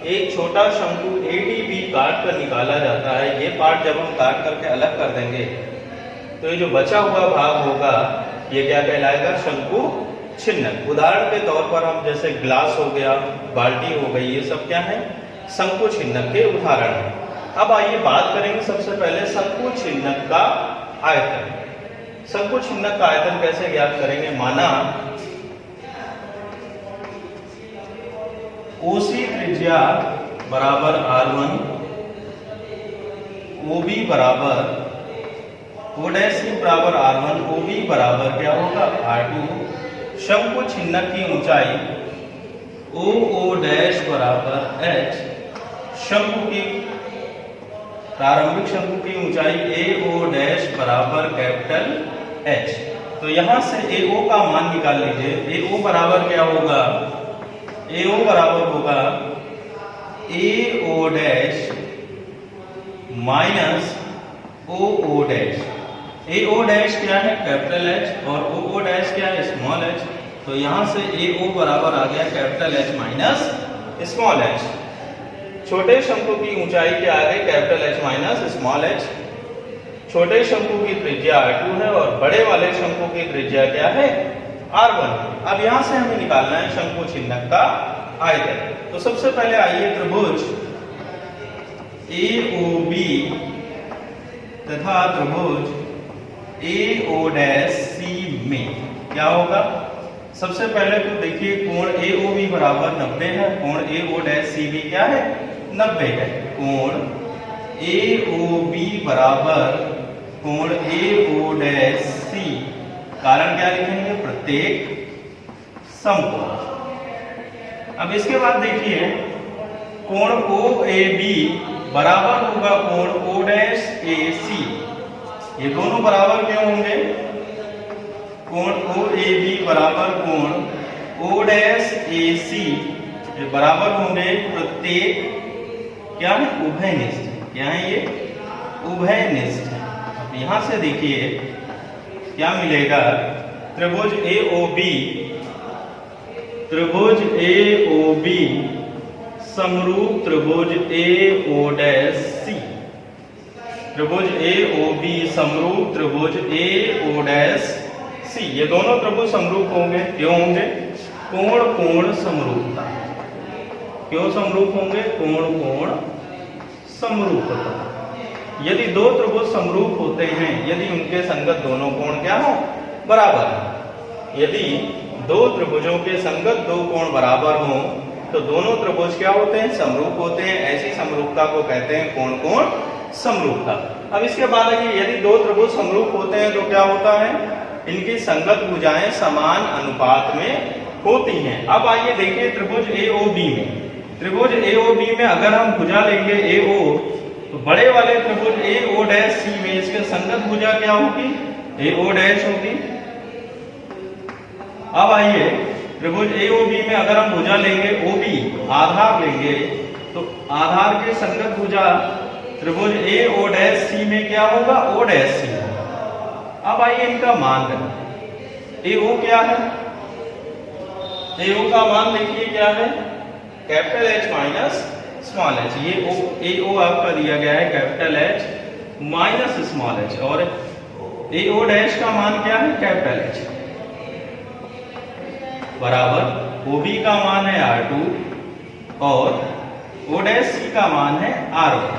एक छोटा शंकु ADB काट कर निकाला जाता है, ये पार्ट जब हम काट करके अलग कर देंगे तो ये जो बचा हुआ भाग होगा ये क्या कहलाएगा? शंकु छिन्नक। उदाहरण के तौर पर हम जैसे ग्लास हो गया, बाल्टी हो गई, ये सब क्या है? शंकु छिन्नक के उदाहरण है। अब आइए बात करेंगे सबसे पहले शंकु छिन्नक का आयतन। शंकु छिन्नक का आयतन कैसे ज्ञात करेंगे? माना OC त्रिज्या बराबर R1, OB बराबर O'C बराबर R1, OB बराबर क्या होगा? R2। शंकु छिन्नक की ऊंचाई OO' बराबर H। शंकु की प्रारंभिक शंकु की ऊंचाई AO' बराबर कैपिटल H। तो यहां से AO का मान निकाल लीजिए। AO बराबर क्या होगा? AO बराबर होगा AO' माइनस OO'। AO' क्या है? कैपिटल H और OO' क्या है? Small h। तो यहां से AO बराबर आ गया capital H minus small h। छोटे शंकु की ऊंचाई के आगे capital H minus small h। छोटे शंकु की त्रिज्या R2 है और बड़े वाले शंकु की त्रिज्या क्या है? R1। अब यहां से हमें निकालना है शंकु छिन्नक का आयतन। तो सबसे पहले आइए त्रिभुज AOB तथा त्रिभुज AO'C में क्या होगा? सबसे पहले तो देखिए कोण AOB बराबर 90 है, कोण AO'C भी क्या है? 90 है। कोण AOB बराबर कोण AO'C, कारण क्या लिखेंगे? प्रत्येक समकोण। अब इसके बाद देखिए कोण OAB बराबर होगा कोण O'AC। ये दोनों बराबर क्यों होंगे? कोण OAB बराबर कोण O'AC ये बराबर होंगे प्रत्येक क्या है? उभयनिष्ठ। क्या है ये? उभयनिष्ठ। अब यहां से देखिए क्या मिलेगा? त्रिभुज AOB समरूप त्रिभुज AO'C। त्रिभुज AOB समरूप त्रिभुज AO'C। ये दोनों त्रिभुज समरूप होंगे। क्यों होंगे? कोण कोण समरूपता। क्यों समरूप होंगे? कोण कोण समरूपता। यदि दो त्रिभुज समरूप होते हैं, यदि उनके संगत दोनों कोण क्या हो? बराबर। यदि दो त्रिभुजों के संगत दो कोण बराबर हों तो दोनों त्रिभुज क्या होते हैं? समरूप होते हैं। ऐसी समरूपता को कहते हैं कोण कोण समरूपता। अब इसके बाद आइए, यदि दो त्रिभुज समरूप होते हैं तो क्या होता है? इनकी संगत भुजाएं समान अनुपात में होती हैं। अब आइए देखिए त्रिभुज AOB में। त्रिभुज AOB में अगर हम भुजा लेंगे AO तो बड़े वाले त्रिभुज AO'C में इसके संगत भुजा क्या होगी? AO' होगी। अब आइए त्रिभुज AOB में अगर हम भुजा लेंगे OB, आधार लेंगे, तो आधार के संगत भुजा त्रिभुज AO'C में क्या होगा? O'C। अब आइए इनका मान करें। AO क्या है? AO का मान देखिए क्या है? Capital H minus small h। ये AO आपका दिया गया है capital H minus small h और AO' का मान क्या है? Capital H। बराबर OB का मान है R2 और OC का मान है R1।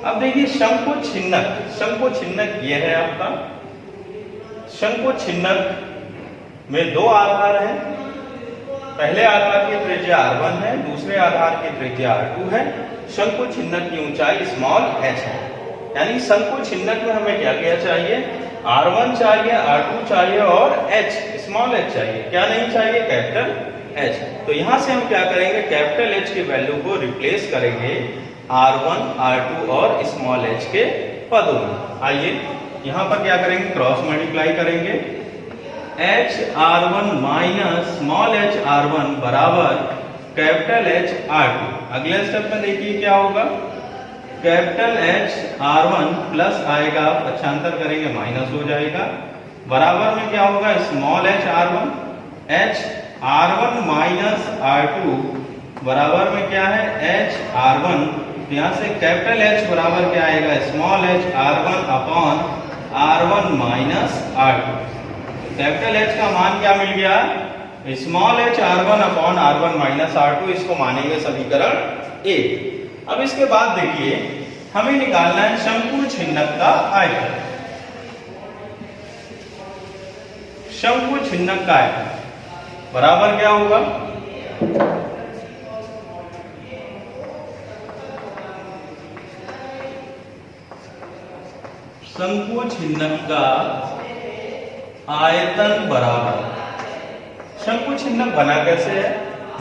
अब देखिए शंकुछिन्नक ये है आपका। शंकुछिन्नक में दो आधार हैं। पहले आधार की त्रिज्या R1 है, दूसरे आधार की त्रिज्या R2 है। शंकुछिन्नक की ऊंचाई स्मॉल h है। यानी शंकुछिन्नक में हमें क्या क्या चाहिए? R1 चाहिए, R2 चाहिए और h स्मॉल h चाहिए। क्या नहीं चाहिए? Capital h। तो यहां से हम क्या करेंगे? कैपिटल H की वैल्यू को रिप्लेस करेंगे R1, R2 और स्मॉल h के पदों में। आइए यहां पर क्या करेंगे? क्रॉस मल्टीप्लाई करेंगे। h R1 minus small h R1 बराबर कैपिटल H R2। अगले स्टेप में देखिए क्या होगा? कैपिटल H R1 प्लस आएगा, पक्षांतर करेंगे माइनस हो जाएगा, बराबर में क्या होगा? Small h R1। h R1 minus R2 बराबर में क्या है? h R1। यहां से कैपिटल H बराबर क्या आएगा? Small h R1 upon R1 minus R2। Capital H का मान क्या मिल गया? Small h R1 upon R1 minus R2। इसको मानेंगे समीकरण 1। अब इसके बाद देखिए हमें निकालना है शंकुछिन्नक का आयतन। शंकुछिन्नक का आयतन बराबर क्या होगा? शंकुछिन्नक का आयतन बराबर, शंकुछिन्नक बना कैसे है?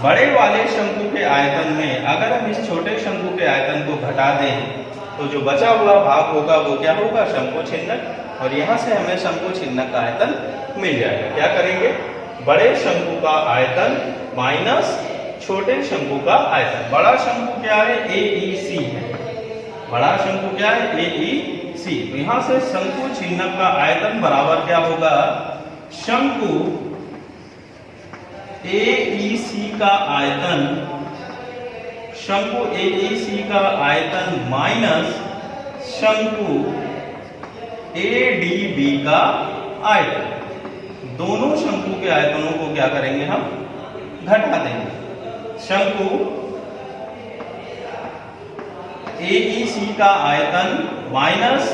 बड़े वाले शंकु के आयतन में अगर हम इस छोटे शंकु के आयतन को घटा दें तो जो बचा हुआ भाग होगा वो क्या होगा? शंकुछिन्नक। और यहां से हमें शंकुछिन्नक का आयतन मिल जाएगा। क्या करेंगे? बड़े शंकु का आयतन माइनस छोटे शंकु का आयतन। बड़ा शंकु क्या है? AEC है। बड़ा शंकु क्या है? AEC। तो यहां से शंकुछिन्नक का आयतन बराबर क्या होगा? शंकु AEC का आयतन, शंकु AEC का आयतन माइनस शंकु ADB का आयतन। दोनों शंकु के आयतनों को क्या करेंगे? हम घटा देंगे। शंकु AEC का आयतन माइनस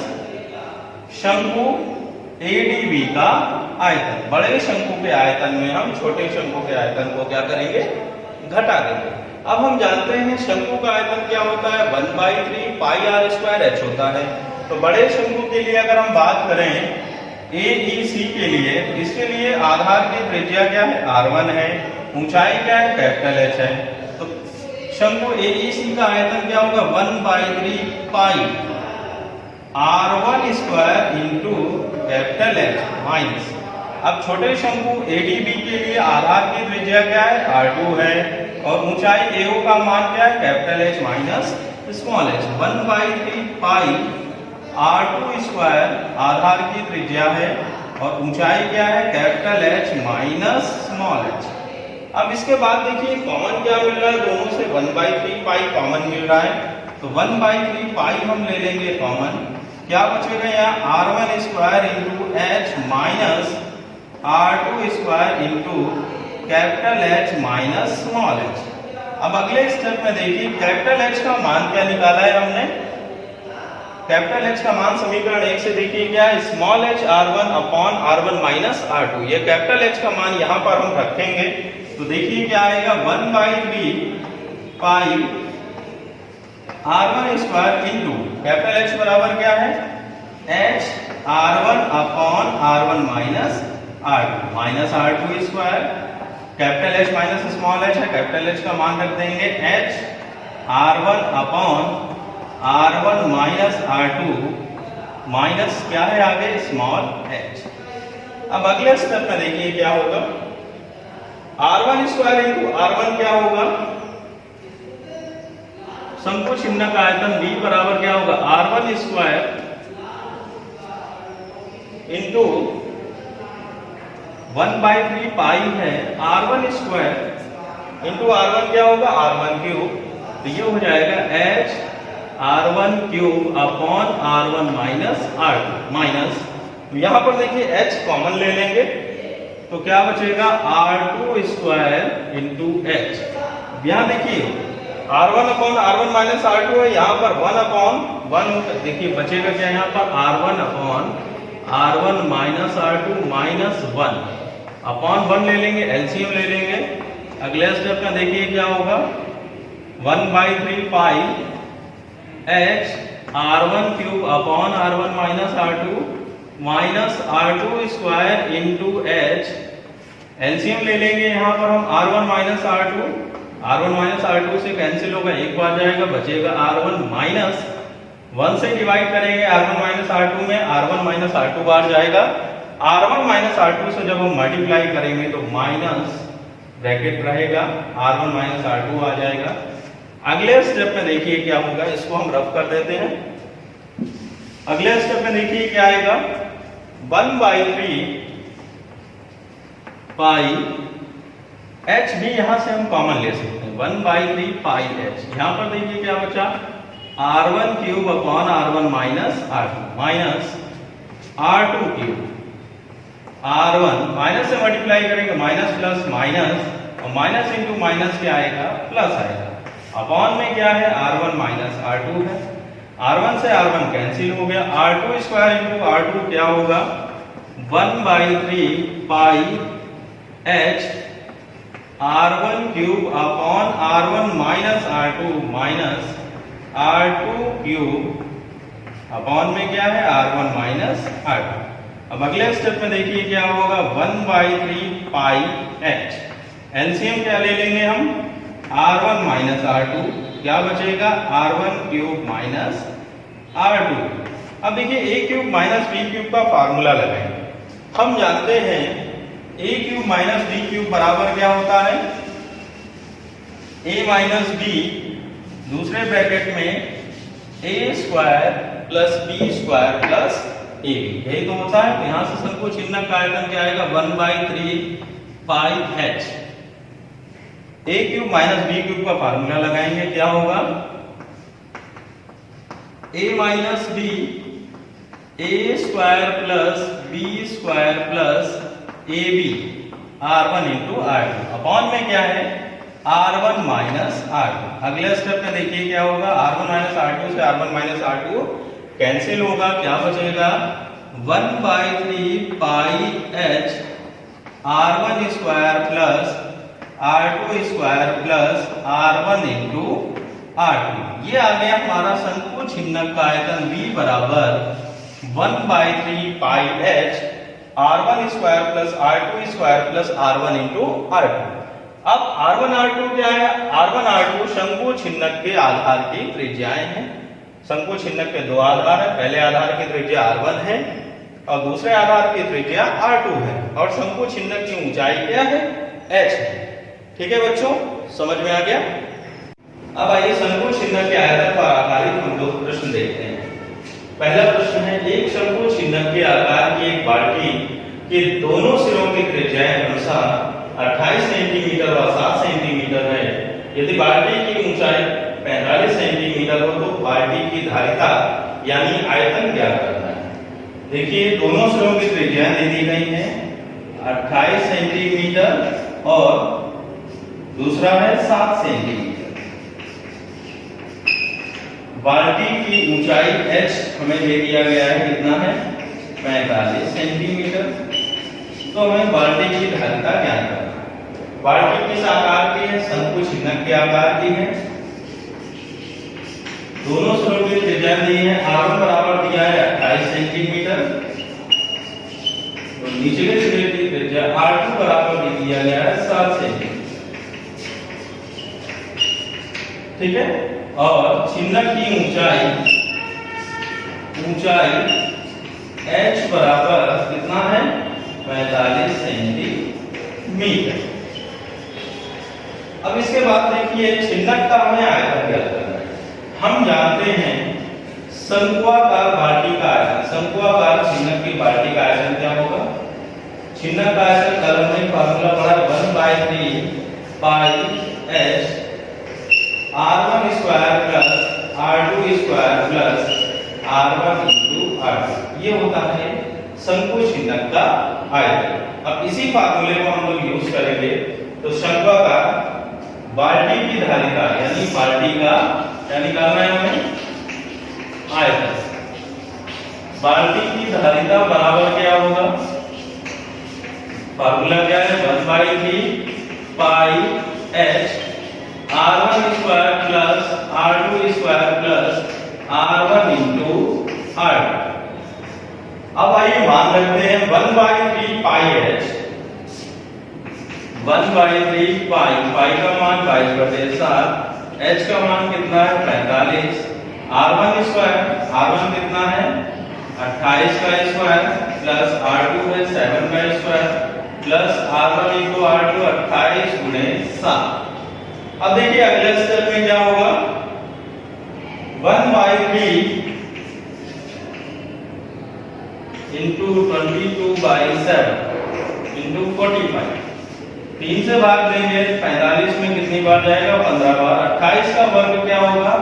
शंकु ADB का आयतन। बड़े शंकु के आयतन में हम छोटे शंकु के आयतन को क्या करेंगे? घटा देंगे। अब हम जानते हैं शंकु का आयतन क्या होता है? 1/3 पाई r स्क्वायर h होता है। तो बड़े शंकु के लिए अगर हम बात करें AEC के लिए, इसके लिए आधार की त्रिज्या क्या है? R1 है, ऊंचाई क्या है? कैपिटल H है। तो शंकु AEC का आयतन क्या होगा? 1/3 पाई R1 square into capital H minus. अब छोटे शंकु ADB के लिए आधार की त्रिज्या क्या है? R2 है और ऊंचाई AO का मान क्या है? Capital H minus small h। 1/3 पाई R2 स्क्वायर आधार की त्रिज्या है और ऊंचाई क्या है? Capital H minus small h। अब इसके बाद देखिए कॉमन क्या मिल रहा है? दोनों से 1/3 पाई कॉमन मिल रहा है। तो 1/3 पाई हम ले लेंगे कॉमन। क्या बचेगा यहाँ? R1 square into H minus R2 square into capital H minus small h। अब अगले स्टेप में देखिए कैपिटल H का मान क्या निकाला है हमने? कैपिटल H का मान समीकरण 1 से देखिए क्या है? Small h R1 upon R1 minus R2। ये कैपिटल H का मान यहाँ पर हम रखेंगे तो देखिए क्या आएगा? 1/3 पाई R1 square into capital H बराबर क्या है? H R1 upon R1 minus R2 minus R2 square. Capital H minus small h है, कैपिटल H का मान रख देंगे H R1 upon R1 minus R2 minus क्या है आगे? Small h। अब अगले स्टेप में देखिए क्या होगा? R1 स्क्वायर इंटू R1 क्या होगा? शंकुछिन्नक का आयतन B बराबर क्या होगा? R1 स्क्वायर इंटू 1/3 पाई है R1 स्क्वायर इंटू R1 क्या होगा? R1 cube. तो ये हो जाएगा H R1 cube upon R1 minus R2 minus. तो यहां पर देखिए H कॉमन ले लेंगे तो क्या बचेगा R2 स्क्वायर इंटू एच। यहाँ देखिए R1 upon R1 minus R2 है, यहाँ पर 1 अपॉन 1 देखिए बचेगा क्या यहाँ पर R1 upon R1 minus R2 minus 1 upon 1 ले लेंगे, एलसीएम ले लेंगे। अगले स्टेप में देखिए क्या होगा 1/3 पाई h R1 cube upon R1 minus R2 minus R2 square into H. LCM ले लेंगे यहाँ पर हम R1 माइनस R2 से कैंसिल होगा, एक बार जाएगा, बचेगा R1 माइनस 1 से डिवाइड करेंगे R1 माइनस R2 में, R1 माइनस R2 बार जाएगा। R1 माइनस R2 से जब हम मल्टीप्लाई करेंगे तो माइनस ब्रैकेट रहेगा, R1 माइनस R2 आ जाएगा। अगले स्टेप में देखिए क्या होगा, इसको हम रफ कर देते हैं। अगले स्टेप में देखिए क्या आएगा 1/3 पाई h भी यहां से हम कॉमन ले सकते हैं, 1/3 पाई h। यहां पर देखिए क्या बचा R1 cube upon R1 minus R2 minus R2 cube, R1 minus से मल्टीप्लाई करेंगे माइनस प्लस माइनस, और माइनस इंटू माइनस क्या आएगा प्लस आएगा। अपॉन में क्या है R1 माइनस R2 है, R1 से R1 कैंसिल हो गया, R2 स्क्वायर इंटू R2 क्या होगा 1/3 पाई h R1 cube upon R1 minus R2 minus R2 cube upon में क्या है R1 माइनस R2। अब अगले स्टेप में देखिए क्या होगा 1/3 पाई h। एलसीएम क्या ले लेंगे हम R1 माइनस R2, क्या बचेगा R1 क्यूब माइनस R2। अब देखिए a cube minus b cube का फार्मूला लगाएंगे। हम जानते हैं a cube minus b cube बराबर क्या होता है a माइनस b दूसरे ब्रैकेट में a square plus b square plus ab, यही तो होता है। तो यहां से संकोच चिन्ह का आयतन क्या आएगा 1/3 पाई h। a cube minus b cube का फार्मूला लगाएंगे, क्या होगा a minus b a square plus b square plus ab R1 into R2 upon में क्या है R1 माइनस R2। अगले स्टेप में देखिए क्या होगा R1 माइनस R2 से R1 माइनस R2 कैंसिल होगा, क्या बचेगा 1/3 पाई h R1 square plus R2 square plus R1 into R2। ये आ गया हमारा शंकु छिन्नक का आयतन V बराबर 1/3 पाई h R1 square plus R2 square plus R1 into R2। अब R1 R2 क्या है, R1 R2 शंकु छिन्नक के आधार की त्रिज्याएं हैं। शंकु छिन्नक के दो आधार है, पहले आधार की त्रिज्या R1 है और दूसरे आधार की त्रिज्या R2 है, और शंकु छिन्नक की ऊंचाई क्या है h है। ठीक है बच्चों, समझ में आ गया। अब आइए शंकु छिन्नक के आयतन पर आधारित हम दो प्रश्न देखते हैं। पहला प्रश्न है एक शंकु छिन्नक के आकार की एक बाल्टी के दोनों सिरों की त्रिज्याएं अनुसार 28 सेंटीमीटर और 7 सेंटीमीटर है। यदि बाल्टी की ऊंचाई 45 सेंटीमीटर हो तो बाल्टी की धारिता यानी आयतन ज्ञात करना है। देखिए दोनों सिरों की त्रिज्याएं दे दी गई हैं 28 सेंटीमीटर और दूसरा है 7 सेंटीमीटर। बाल्टी की ऊंचाई h हमें दे दिया गया है, कितना है 45 सेंटीमीटर। तो हमें बाल्टी की धारिता ज्ञात करना है। बाल्टी किस आकार की है, शंकु छिन्नक के आकार की है। दोनों सिरों की त्रिज्या दी है, R1 बराबर दिया है 28 सेंटीमीटर और नीचे के सिरे की त्रिज्या R2 बराबर दे दिया गया है 7 सेंटीमीटर। ठीक है, और छिन्नक की ऊंचाई h बराबर कितना है 45 सेंटीमीटर। अब इसके बाद देखिए छिन्नक का हमें आयतन ज्ञात करना है। हम जानते हैं शंक्वाकार बाल्टी का आयतन, शंक्वाकार छिन्नक की बाल्टी का आयतन क्या होगा। छिन्नक का आयतन कलम में फार्मूला पड़ा 1/3 पाई h R1 square plus R2 square plus R1 into R2। ये होता है शंकु छिन्नक का आयतन। अब इसी फार्मूले को हम लोग यूज करेंगे। तो शंक्वाकार बाल्टी की धारिता यानी बाल्टी का क्या निकालना है हमें, आयतन। बाल्टी की धारिता बराबर क्या होगा, फार्मूला क्या है, 1/3 पाई h r1 square plus r2 square plus r1 into r2। अब आइए मान रखते हैं 1/3 पाई h, 1/3 पाई का मान 22/7, h का मान कितना है 45, r1 स्क्वायर, r1 कितना है 28 का स्क्वायर प्लस r2 है 7 का square plus r1 into r2 28 गुणे 7। अब देखिए अगले स्टेप में क्या होगा, 1/3 इंटू 22/7 इंटू 45, 3 से भाग देंगे 45 में कितनी बार जाएगा 15 बार। 28 का वर्ग क्या होगा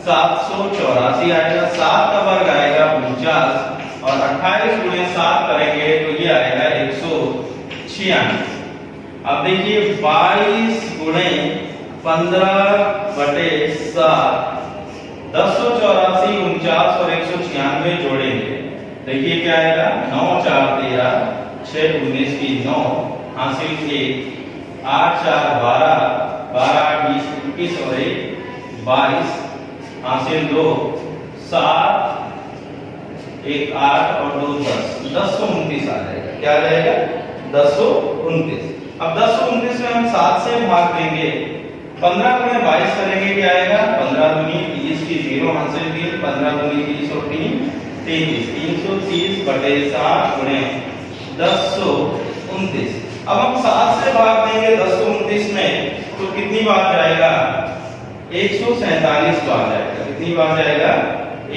784 आएगा, 7 का वर्ग आएगा 49 और 28 गुणे 7 करेंगे तो ये आएगा 196। अब देखिए 22 गुणे 15/7, 1084, 49 और 196 जोड़ेंगे, देखिए क्या आएगा 9 4 13 6 19 की 9 हासिल 1 8 4 12 12 8 20 21 और 1 22 हासिल 2 7 1 8 और 2 10 1029 आ जाएगा। क्या आ जाएगा 1029। अब 1029 में हम 7 से भाग देंगे, 15 गुणे 22 करेंगे क्या आएगा 15 दूनी 30 की 0 हासिल 3, 15 दूनी 30 और 3 33, 330/7 गुणे 1029। अब हम 7 से भाग देंगे 1029 में तो कितनी बार जाएगा 147 बार जाएगा। कितनी बार जाएगा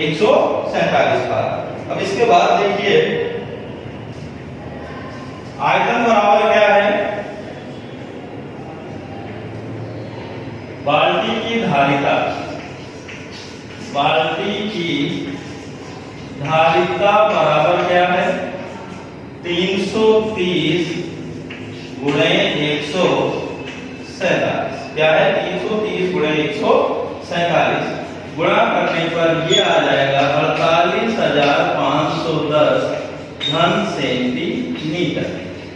147 बार। अब इसके बाद देखिए आयतन बराबर क्या है, बाल्टी की धारिता, बाल्टी की धारिता बराबर क्या है 330 गुणे 147। क्या है 330 गुणे 147, गुणा करने पर ये आ जाएगा 48,510 घन सेंटीमीटर।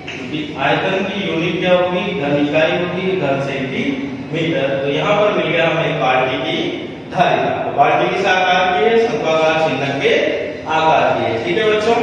क्योंकि आयतन की यूनिट क्या होगी, घन इकाई होगी, घन सेंटीमीटर। तो यहाँ पर मिल गया हमें बाल्टी की धारिता। तो बाल्टी किस आकार की है, शंक्वाकार चिन्ह के आकार की है। ठीक है बच्चों।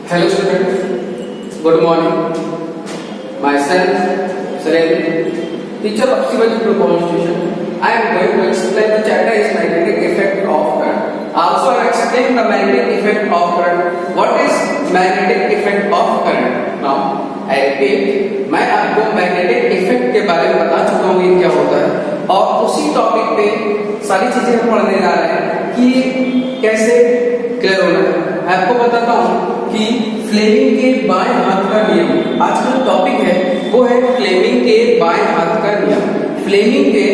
Hello students, good morning. Myself, Suren, teacher of Shivaji Group Constitution. I am going to explain the chapter is magnetic effect of current. Also, I explain the magnetic effect of current. What is magnetic effect of current? Now, I repeat, मैं आपको magnetic effect के बारे में बता चुका हूँ ये क्या होता है और उसी टॉपिक पे सारी चीजें हम पढ़ने जा रहे हैं कि कैसे क्लियर होना है। मैं आपको बताता हूँ कि फ्लेमिंग के बाएं हाथ का नियम, आज का जो टॉपिक है वो है फ्लेमिंग के बाएं हाथ का नियम। फ्लेमिंग के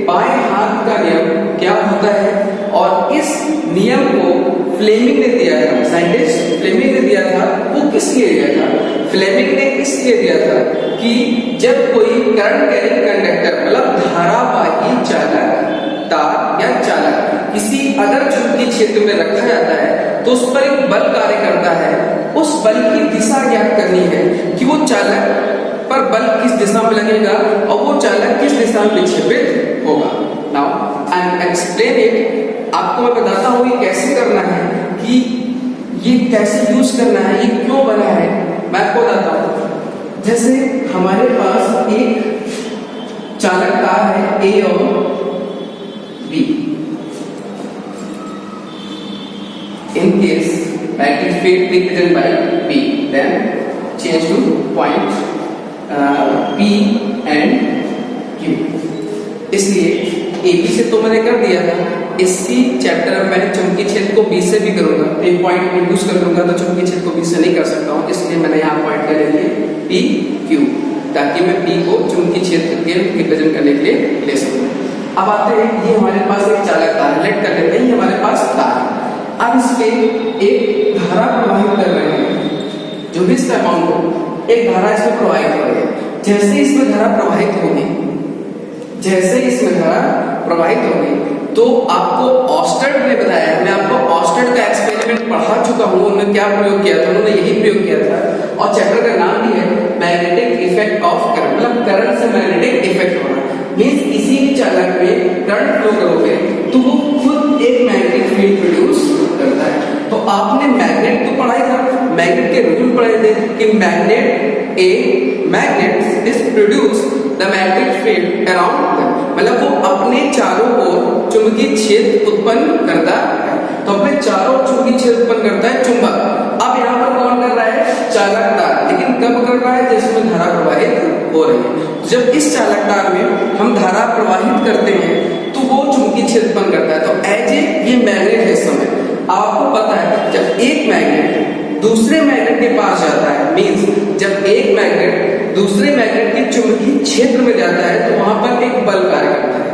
बाएं हाथ का नियम क्या होता है और इस नियम को फ्लेमिंग ने दिया था, साइंटिस्ट फ्लेमिंग ने दिया था। वो किस लिए दिया था? फ्लेमिंग ने इसलिए दिया था कि जब कोई करंट कैरिंग कंडक्टर मतलब धारावाही चालक तार या चालक किसी अदर चुंबकीय क्षेत्र में रखा जाता है तो उस पर एक बल कार्य करता है। उस बल की दिशा ज्ञात करनी है कि वो चालक पर बल किस दिशा में लगेगा और वो चालक किस दिशा में विक्षेपित होगा। Now I am explain it, आपको मैं बताता हूँ ये कैसे करना है, कि ये कैसे यूज करना है, ये क्यों बना है, मैं आपको बताता हूँ। जैसे हमारे पास एक चालक तार है ए और B. In case magnetic field represented by B, then change to point P and Q. इसलिए AB से तो मैंने कर दिया था, इसी चैप्टर में मैंने चुंबकीय क्षेत्र को B से भी करूंगा। एक पॉइंट इंड्यूस कर लूंगा तो चुंबकीय क्षेत्र को B से नहीं कर सकता हूँ, इसलिए मैंने यहाँ पॉइंट ले लिए P Q, ताकि मैं P को चुंबकीय क्षेत्र के रिप्रेजेंट करने के लिए ले सकूँ। अब आते हैं, ये हमारे पास एक चालक तार, लेट कर लेते हैं, हमारे पास तार। अब इस पे एक धारा प्रवाहित कर रहे हैं, जो भी इसका अमाउंट हो, एक धारा इसमें प्रवाहित हो रही है। जैसे इसमें धारा प्रवाहित होगी, जैसे इसमें धारा प्रवाहित होगी तो आपको ऑस्टर्ड ने बताया, मैं आपको ऑस्टर्ड का एक्सपेरिमेंट पढ़ा चुका हूँ। उन्होंने क्या प्रयोग किया था? उन्होंने यही प्रयोग किया था और चैप्टर का नाम भी है मैग्नेटिक इफेक्ट ऑफ करंट, मतलब करंट से मैग्नेटिक इफेक्ट होना। मींस किसी भी चालक में करंट फ्लो करोगे तो वो खुद एक मैग्नेटिक फील्ड प्रोड्यूस करता है। तो आपने मैग्नेट तो पढ़ा ही था, मैग्नेट के रूल पढ़े थे कि magnet is produce the magnetic field around, मतलब वो अपने चारों ओर चुंबकीय क्षेत्र उत्पन्न करता है। तो अपने चारों ओर चुंबकीय क्षेत्र उत्पन्न करता है चुंबक। अब यहाँ पर कौन कर रहा है? चालक तार। लेकिन कब कर रहा है? जिसमें धारा प्रवाहित हो रही है। जब इस चालक तार में हम धारा प्रवाहित करते हैं तो वो चुंबकीय क्षेत्र उत्पन्न करता है। तो एज ये मैग्नेट है, इस समय आपको पता है जब एक मैग्नेट दूसरे मैग्नेट के पास जाता है, मींस जब एक मैग्नेट दूसरे मैग्नेट के चुंबकीय क्षेत्र में जाता है तो वहां पर एक बल कार्य करता है,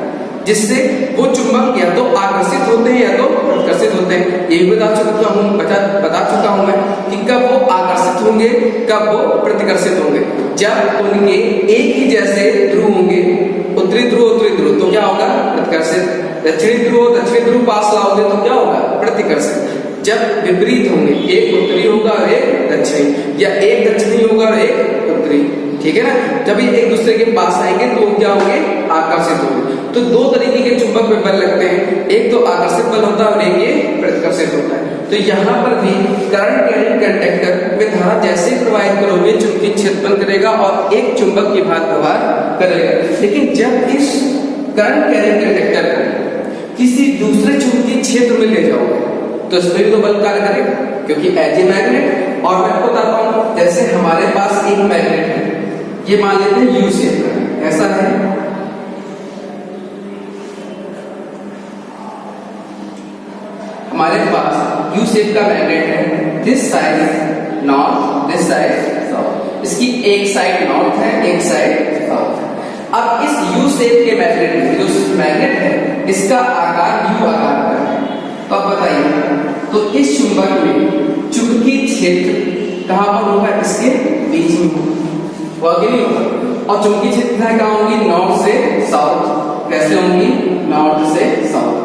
जिससे वो चुंबक या तो आकर्षित होते हैं या तो प्रतिकर्षित होते हैं। ये भी बता चुका हूं मैं कि कब वो आकर्षित होंगे, कब वो प्रतिकर्षित होंगे। जब उनके एक ही जैसे ध्रुव होंगे, उत्तरी ध्रुव तो क्या होगा? प्रतिकर्षित। दक्षिणी ध्रुव पास लाओगे तो क्या होगा? प्रतिकर्षित। जब विपरीत होंगे, एक उत्तरी होगा और एक दक्षिणी, या एक दक्षिणी होगा और एक उत्तरी, ठीक है ना, जब ये एक दूसरे के पास आएंगे तो क्या होंगे? आकर्षित होंगे। तो दो तरीके के चुंबक में बल लगते हैं, एक तो आकर्षित बल होता है और एक ये प्रतिकर्षित होता है। तो यहाँ पर भी करंट कैरिंग कंडक्टर में धारा जैसे प्रवाहित करोगे चुंबकीय क्षेत्र उत्पन्न करेगा और एक चुंबक की भांति व्यवहार करेगा। लेकिन जब इस करंट कैरिंग कंडक्टर को किसी दूसरे चुंबकीय क्षेत्र में ले जाओगे तो इसमें भी तो बल कार्य करेगा, क्योंकि एज ए मैग्नेट। और मैं आपको बताता हूँ, जैसे हमारे पास एक मैग्नेट है, ये मान लेते हैं यू शेप का, ऐसा है। हमारे पास यू शेप का मैग्नेट है, this side north, this side south. इसकी एक साइड नॉर्थ है, एक साइड साउथ है। अब इस यू शेप के मैग्नेट में जो मैग्नेट है इसका आकार यू आकार का है। तो आप बताइए, तो इस चुंबक में चुंबकीय क्षेत्र कहां पर होगा? इसके बीच में होगा कि नहीं होगा? और चुंबकीय क्षेत्र कहां होंगी? नॉर्थ से साउथ। कैसे होंगी? नॉर्थ से साउथ।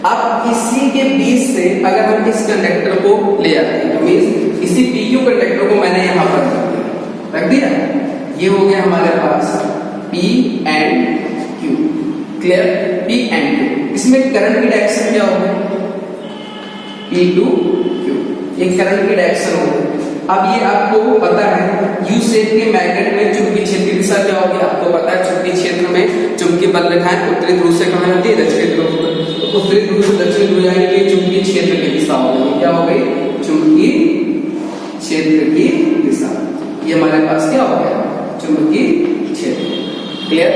अब इसी के बीच से अगर हम इस कंडक्टर को ले आते हैं, तो मींस इसी पीक्यू कंडक्टर को मैंने यहां पर रख दिया, ये हो गया हमारे पास P and Q। Clear? P and Q। इसमें करंट की डायरेक्शन क्या होगी? P to Q। ये करंट की डायरेक्शन होगी। अब ये आपको पता है यू शेप के मैग्नेट में चुंबकीय क्षेत्र की दिशा क्या होगी, आपको पता है चुंबकीय क्षेत्र में चुंबकीय बल रेखाएं उत्तरी ध्रुव से कहां जाती है, दक्षिणी ध्रुव पर। तो उत्तरी ध्रुव से दक्षिणी ध्रुव जाने के लिए चुंबकीय क्षेत्र की दिशा हो गई, क्या हो गई, चुंबकीय क्षेत्र की दिशा। ये हमारे पास क्या हो गया, चुंबकीय क्षेत्र। क्लियर।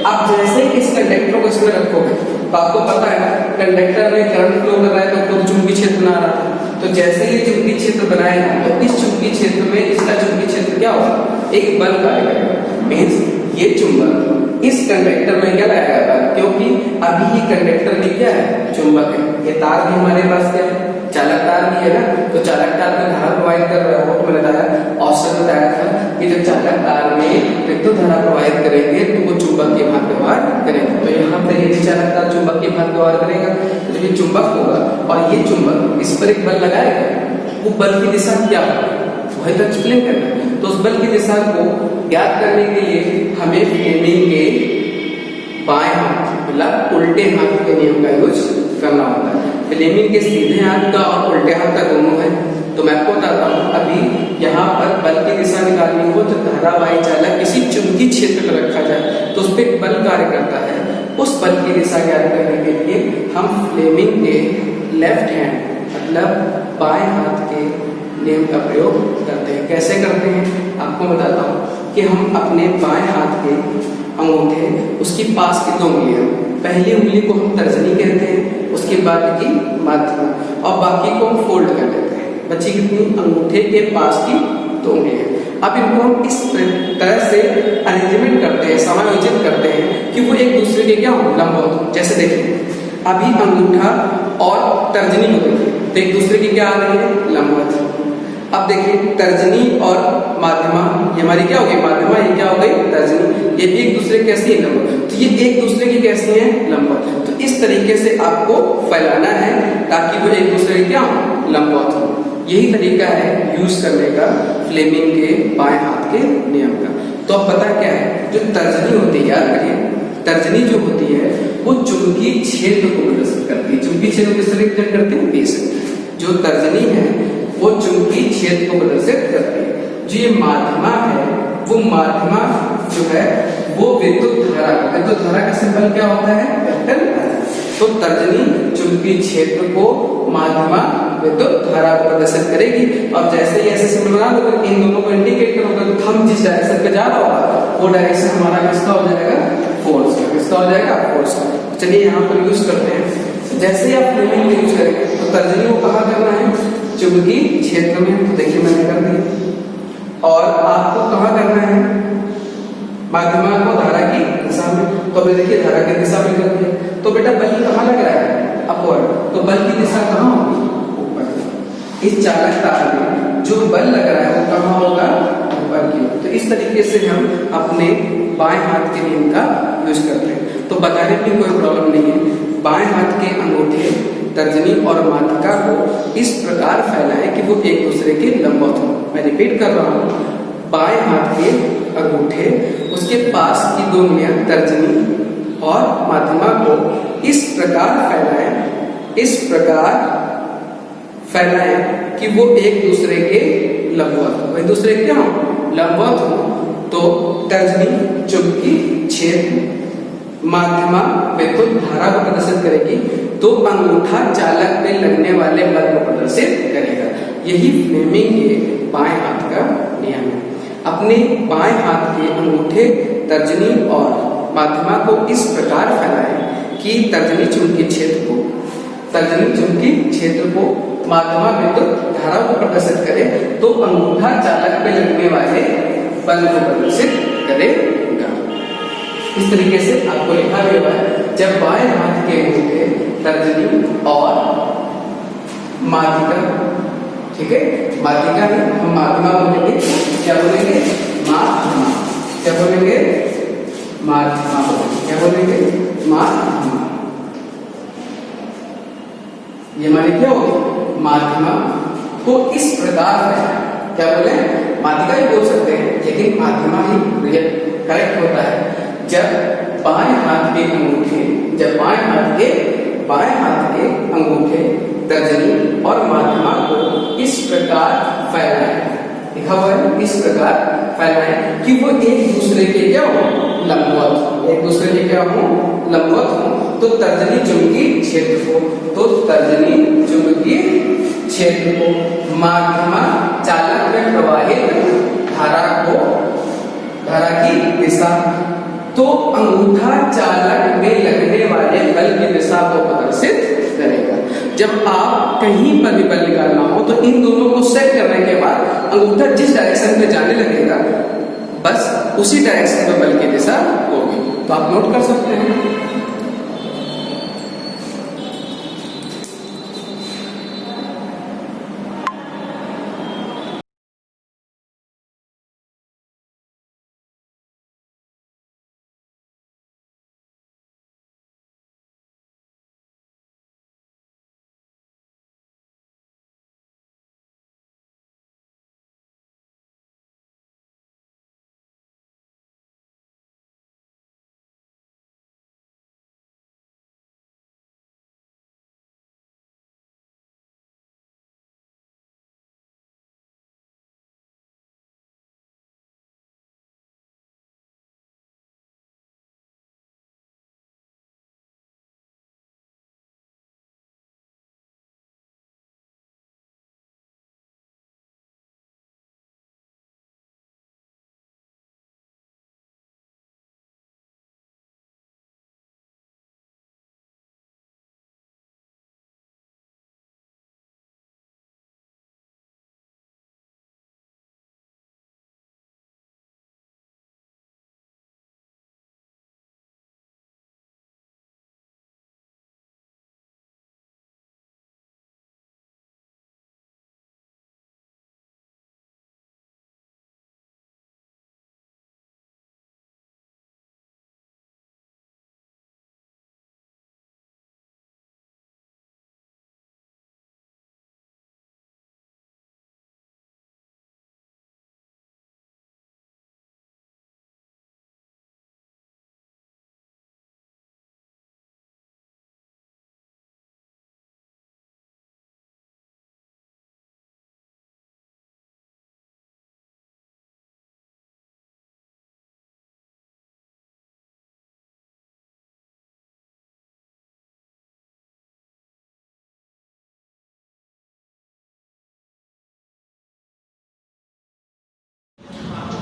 अब जैसे इस कंडक्टर को इसमें रखोगे तो आपको पता है कंडक्टर में करंट फ्लो कर रहा है तो चुंबकीय क्षेत्र बना रहा है। तो जैसे ये चुंबकीय क्षेत्र बनाएगा तो इस चुंबकीय क्षेत्र में इसका चुंबकीय क्षेत्र क्या होगा, एक बल कार्य करेगा। मींस ये चुंबक इस कंडक्टर में क्या लगाएगा, क्योंकि अभी ये कंडक्टर भी क्या है, चुंबक है। ये तार भी हमारे पास क्या है, चालक तार भी है ना, तो चालक तार में धारा प्रवाहित कर रहा है। वो मैंने बताया औसत बताया था कि जब चालक तार में विद्युत धारा प्रवाहित करेंगे तो वो चुंबक के भाग व्यवहार करेगा। तो यहाँ पर ये चालक तार चुंबक के भाग व्यवहार करेगा। तो जब ये चुंबक होगा और ये चुंबक इस पर एक बल लगाएगा, वो बल की दिशा क्या होगी वही तो एक्सप्लेन करना है। तो उस बल की दिशा को ज्ञात करने के लिए हमें फ्लेमिंग के बाएं हाथ मतलब उल्टे हाथ के नियम का यूज करना होता है। फ्लेमिंग के सीधे हाथ का और उल्टे हाथ का दोनों है। तो मैं आपको बताता हूँ, अभी यहाँ पर बल की दिशा निकालनी हो तो धारावाही चालक किसी चुंबकीय क्षेत्र में रखा जाए तो उस पर बल कार्य करता है। उस बल की दिशा ज्ञात करने के लिए हम फ्लेमिंग के लेफ्ट हैंड मतलब बाएं हाथ के नियम का प्रयोग करते हैं। कैसे करते हैं आपको बताता हूँ कि हम अपने बाएं हाथ के अंगूठे उसकी पास की 2 उंगलियां, पहली उंगली को हम तर्जनी कहते हैं, उसके बाद की मध्यमा और बाकी को हम फोल्ड कर लेते हैं। बची कितनी, अंगूठे के पास की 2 उंगलियां। अब इनको हम इस तरह से अरेंजमेंट करते हैं, समायोजित करते हैं कि वो एक दूसरे के क्या हो, लंबवत हो। जैसे देखिए अभी अंगूठा और तर्जनी को देखिए तो एक दूसरे की क्या आ रही है, लंबवत। अब देखिए तर्जनी और माध्यमा, ये हमारी क्या हो गई, माध्यमा, ये क्या हो गई, तर्जनी। ये भी एक दूसरे की कैसी है, लंबवत। तो ये एक दूसरे की कैसी है, लंबवत। तो इस तरीके से आपको फैलाना है ताकि वो एक दूसरे के क्या हो, लंबवत हो। यही तरीका है यूज करने का फ्लेमिंग के बाएं हाथ के नियम का। तो अब पता क्या है, जो तर्जनी होती है, याद करिए तर्जनी जो होती है वो चुंबकीय क्षेत्र को प्रदर्शित करती है। चुंबकीय क्षेत्र किस तरह से करते हैं, बेस। जो तर्जनी है वो चुंबकीय क्षेत्र को प्रदर्शित करती है। जो ये माध्यमा है वो माध्यमा जो है वो विद्युत धारा का सिंबल क्या होता है, वेक्टर। तो तर्जनी चुंबकीय क्षेत्र को, माध्यमा विद्युत धारा को प्रदर्शित करेगी। अब जैसे ही ऐसे सिंबल बना दो तो इन दोनों को इंडिकेट करोगे तो थंब जिस डायरेक्शन पे जा रहा होगा वो डायरेक्शन हमारा किसका हो जाएगा, फोर्स का। किसका हो जाएगा, फोर्स का। चलिए यहाँ पर यूज करते हैं। जैसे ही आप फ्लेमिंग यूज करेंगे तो तर्जनी को कहाँ करना है, चुंबकीय क्षेत्र में। तो देखिए मैंने कर दिया। और आपको कहाँ करना है, माध्यमा को धारा की दिशा में। तो अभी देखिए धारा की दिशा में कर दिया। तो बेटा बल कहाँ लग रहा है, अपवर्ड। तो बल की दिशा कहाँ होगी, ऊपर। इस चालक तार में जो बल लग रहा है वो कहाँ होगा, ऊपर की ओर। तो इस तरीके से हम अपने बाएं हाथ के नियम का यूज करते हैं। तो बताने में कोई प्रॉब्लम नहीं है। बाएं हाथ के अंगूठे तर्जनी और माध्यिका को इस प्रकार फैलाएं कि वो एक दूसरे के लंबवत हो। मैं रिपीट कर रहा हूँ, बाएं हाथ के अंगूठे उसके पास की 2 उंगलियां तर्जनी और माध्यमा को इस प्रकार फैलाएं कि वो एक दूसरे के लंबवत हो। एक दूसरे के क्या हो, लंबवत हो। तो तर्जनी चुंबकीय क्षेत्र, माध्यमा विद्युत धारा को प्रदर्शित करेगी, तो अंगूठा चालक पे लगने वाले बल को प्रदर्शित करेगा। यही फ्लेमिंग के बाएं हाथ का नियम है। अपने बाएं हाथ के अंगूठे तर्जनी और माध्यमा को इस प्रकार फैलाएं कि तर्जनी चुंबकीय क्षेत्र को माध्यमा विद्युत धारा को प्रदर्शित करे, तो अंगूठा चालक पे लगने वाले बल को प्रदर्शित करेगा। इस तरीके से आपको लिखा गया है, जब बाएं हाथ के अंगूठे तर्जनी और माध्यिका, ठीक है, माध्यिका है, हम माध्यमा बोलेंगे, क्या बोलेंगे, माध्यमा। क्या बोलेंगे, माध्यमा। क्या बोलेंगे, माध्यमा। ये हमारी क्या होगी, माध्यमा को इस प्रकार है, क्या बोले, माध्यिका ही बोल सकते हैं लेकिन माध्यमा ही करेक्ट होता है। जब बाएं हाथ के अंगूठे तर्जनी और माध्यमा को इस प्रकार फैलाएं, लिखा हुआ है इस प्रकार फैलाएं कि वो एक दूसरे के क्या हो, लंबवत, एक दूसरे के क्या हो, लंबवत हो। तो तर्जनी चुंबकीय क्षेत्र को, तो तर्जनी चुंबकीय क्षेत्र को माध्यमा चालक में प्रवाहित धारा की दिशा, तो अंगूठा चालक में लगने वाले बल की दिशा को प्रदर्शित करेगा। जब आप कहीं पर भी बल निकालना हो तो इन दोनों को सेट करने के बाद अंगूठा जिस डायरेक्शन में जाने लगेगा बस उसी डायरेक्शन में बल की दिशा होगी। तो आप नोट कर सकते हैं।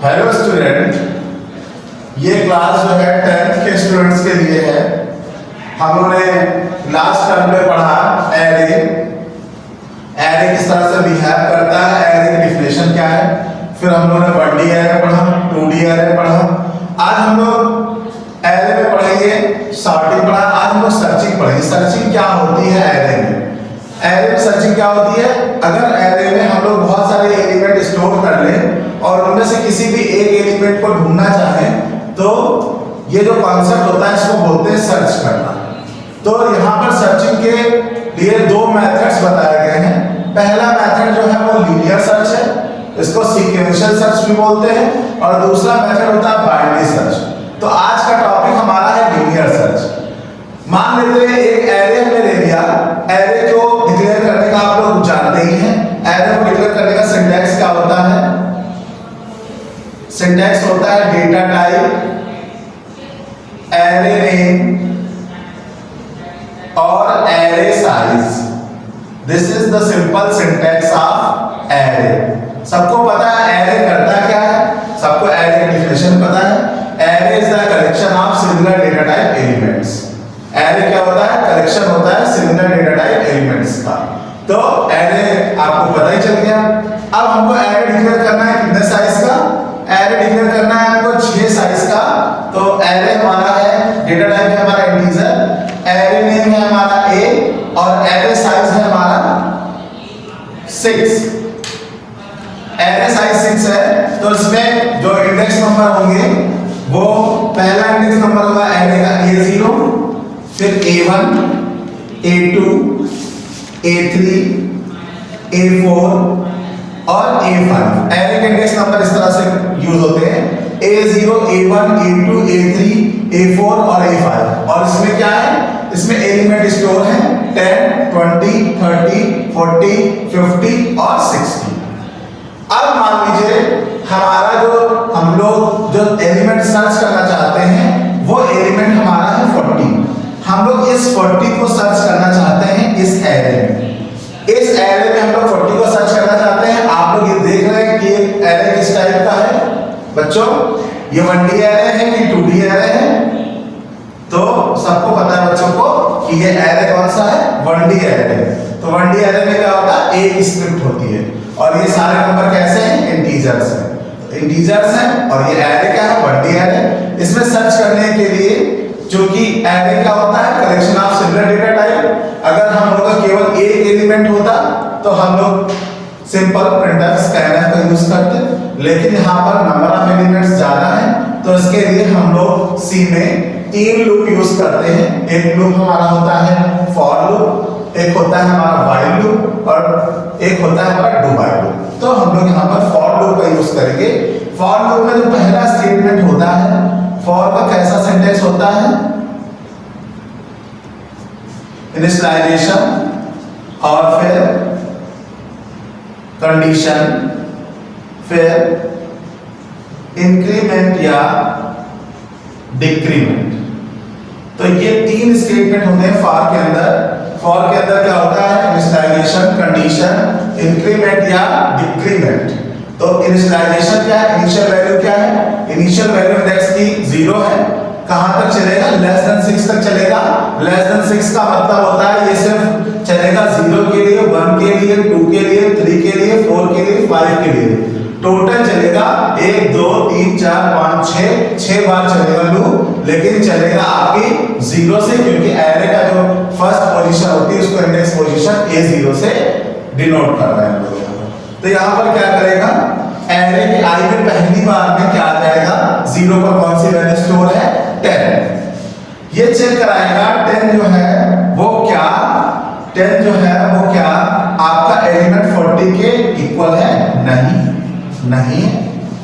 हेलो स्टूडेंट, ये क्लास जो है 10th के स्टूडेंट्स के लिए है। हम लोगों ने लास्ट टर्म में पढ़ा एरे किस तरह से बिहेव करता है, एरे की डिफिनेशन क्या है। फिर हम लोगों ने 1D एरे पढ़ा, 2D एरे पढ़ा। आज हम लोग एरे में पढ़ेंगे सॉर्टिंग पढ़ा। आज हम लोग सर्चिंग पढ़ेंगे। सर्चिंग क्या होती है एरे में? एरे में सर्चिंग क्या होती है? अगर एरे में हम लोग बहुत सारे एलिमेंट स्टोर कर लें और उनमें से किसी भी एक एलिमेंट को ढूंढना चाहें तो ये जो कॉन्सेप्ट होता है इसको बोलते हैं सर्च करना। तो यहाँ पर सर्चिंग के लिए दो मेथड्स बताए गए हैं। पहला मेथड जो है वो लीनियर सर्च है, इसको सीक्वेंशियल सर्च भी बोलते हैं, और दूसरा मेथड होता है बाइनरी सर्च। तो आज का टॉपिक हमारा है लीनियर सर्च। मान लेते हैं एक एरे हमने ले लिया। एरे को डिक्लेयर करने का आप लोग जानते ही हैं। एरे को डिक्लेयर करने का सिंटैक्स क्या होता है? सिंटैक्स होता है डेटा टाइप, एरे नेम और array size. This is the simple syntax of array. सबको पता है एरे करता क्या है? सबको एरे की डेफिनेशन पता है। Array is the collection of similar data type elements. Array क्या होता है? कलेक्शन होता है सिमिलर डेटा टाइप एलिमेंट्स का। तो एरे आपको पता ही चल गया। अब हमको एरे डिक्लेयर करना है कितने साइज का? एरे डिक्लेयर करना है हमको 6 साइज का। तो एरे हमारा है, डेटा टाइप है हमारा इंटीजर, एरे नेम है हमारा a और एरे साइज है हमारा 6। एरे साइज 6 है। तो इसमें जो इंडेक्स नंबर होंगे वो पहला इंडेक्स नंबर होगा एरे का A0, फिर A1, A2, A3, A4 और A5। एरे के इंडेक्स नंबर इस तरह से यूज होते हैं, A0, A1, A2, A3, A4 और A5। और इसमें क्या है? इसमें एलिमेंट स्टोर है 10, 20, 30, 40, 50 और 60। अब मान लीजिए हमारा जो हम लोग जो एलिमेंट सर्च करना चाहते हैं वो एलिमेंट हमारा है 40। हम लोग इस 40 को सर्च करना चाहते हैं इस एरे में। इस एरे में हम लोग 40 को सर्च करना चाहते हैं। आप लोग ये देख रहे हैं कि ये एरे किस टाइप का है बच्चों, ये 1D एरे है कि 2D एरे है? तो सबको पता है बच्चों को कि ये एरे कौन सा है, 1D एरे। तो 1D एरे में क्या होता है, एक स्क्रिप्ट होती है और ये सारे नंबर कैसे हैं, इंटीजर्स हैं। इंटीजर्स हैं और ये एरे क्या है, 1D एरे। इसमें सर्च करने के लिए चूंकि एरे क्या होता है, collection of similar data type. अगर हम लोग का केवल एक एलिमेंट होता तो हम लोग सिंपल प्रिंटफ स्कैनफ का यूज करते, लेकिन यहाँ पर नंबर ऑफ एलिमेंट्स ज्यादा है तो इसके लिए हम लोग सी में 3 लूप यूज करते हैं। एक लूप हमारा होता है फॉर लूप, एक होता है हमारा व्हाइल लूप और एक होता है हमारा डू व्हाइल लूप। तो हम लोग यहाँ पर फॉर लूप का यूज करेंगे। फॉर लूप में जो पहला स्टेटमेंट होता है, फॉर का कैसा सिंटेक्स होता है, इनिशियलाइजेशन और फिर कंडीशन, फिर इंक्रीमेंट या डिक्रीमेंट। तो ये 3 स्टेटमेंट होते हैं फॉर के अंदर। फॉर के अंदर क्या होता है, इनिशियलाइजेशन, कंडीशन, इंक्रीमेंट या डिक्रीमेंट। तो इनिशियलाइजेशन क्या है, इनिशियल वैल्यू क्या है, इनिशियल वैल्यू इंडेक्स की 0 है। कहां तक चलेगा, लेस देन 6 तक चलेगा। लेस देन 6 का मतलब होता है ये सिर्फ चलेगा 0 के लिए, 1 के लिए, 2 के लिए, 3 के लिए, 4 के लिए, 5 के लिए। टोटल चलेगा 1 2 3 4 5 6 बार चलेगा लूप, लेकिन चलेगा आपकी 0 से, क्योंकि एरे का जो फर्स्ट पोजीशन होती है उसको इंडेक्स पोजीशन A0 से डिनोट कर रहे हैं लोग। तो यहाँ पर क्या करेगा, एरे के आई में पहली बार में क्या आ जाएगा, 0 पर कौन सी वैल्यू स्टोर है, 10। ये चेक कराएगा 10 जो है वो क्या, 10 जो है वो क्या आपका एलिमेंट 40 के इक्वल है, नहीं है।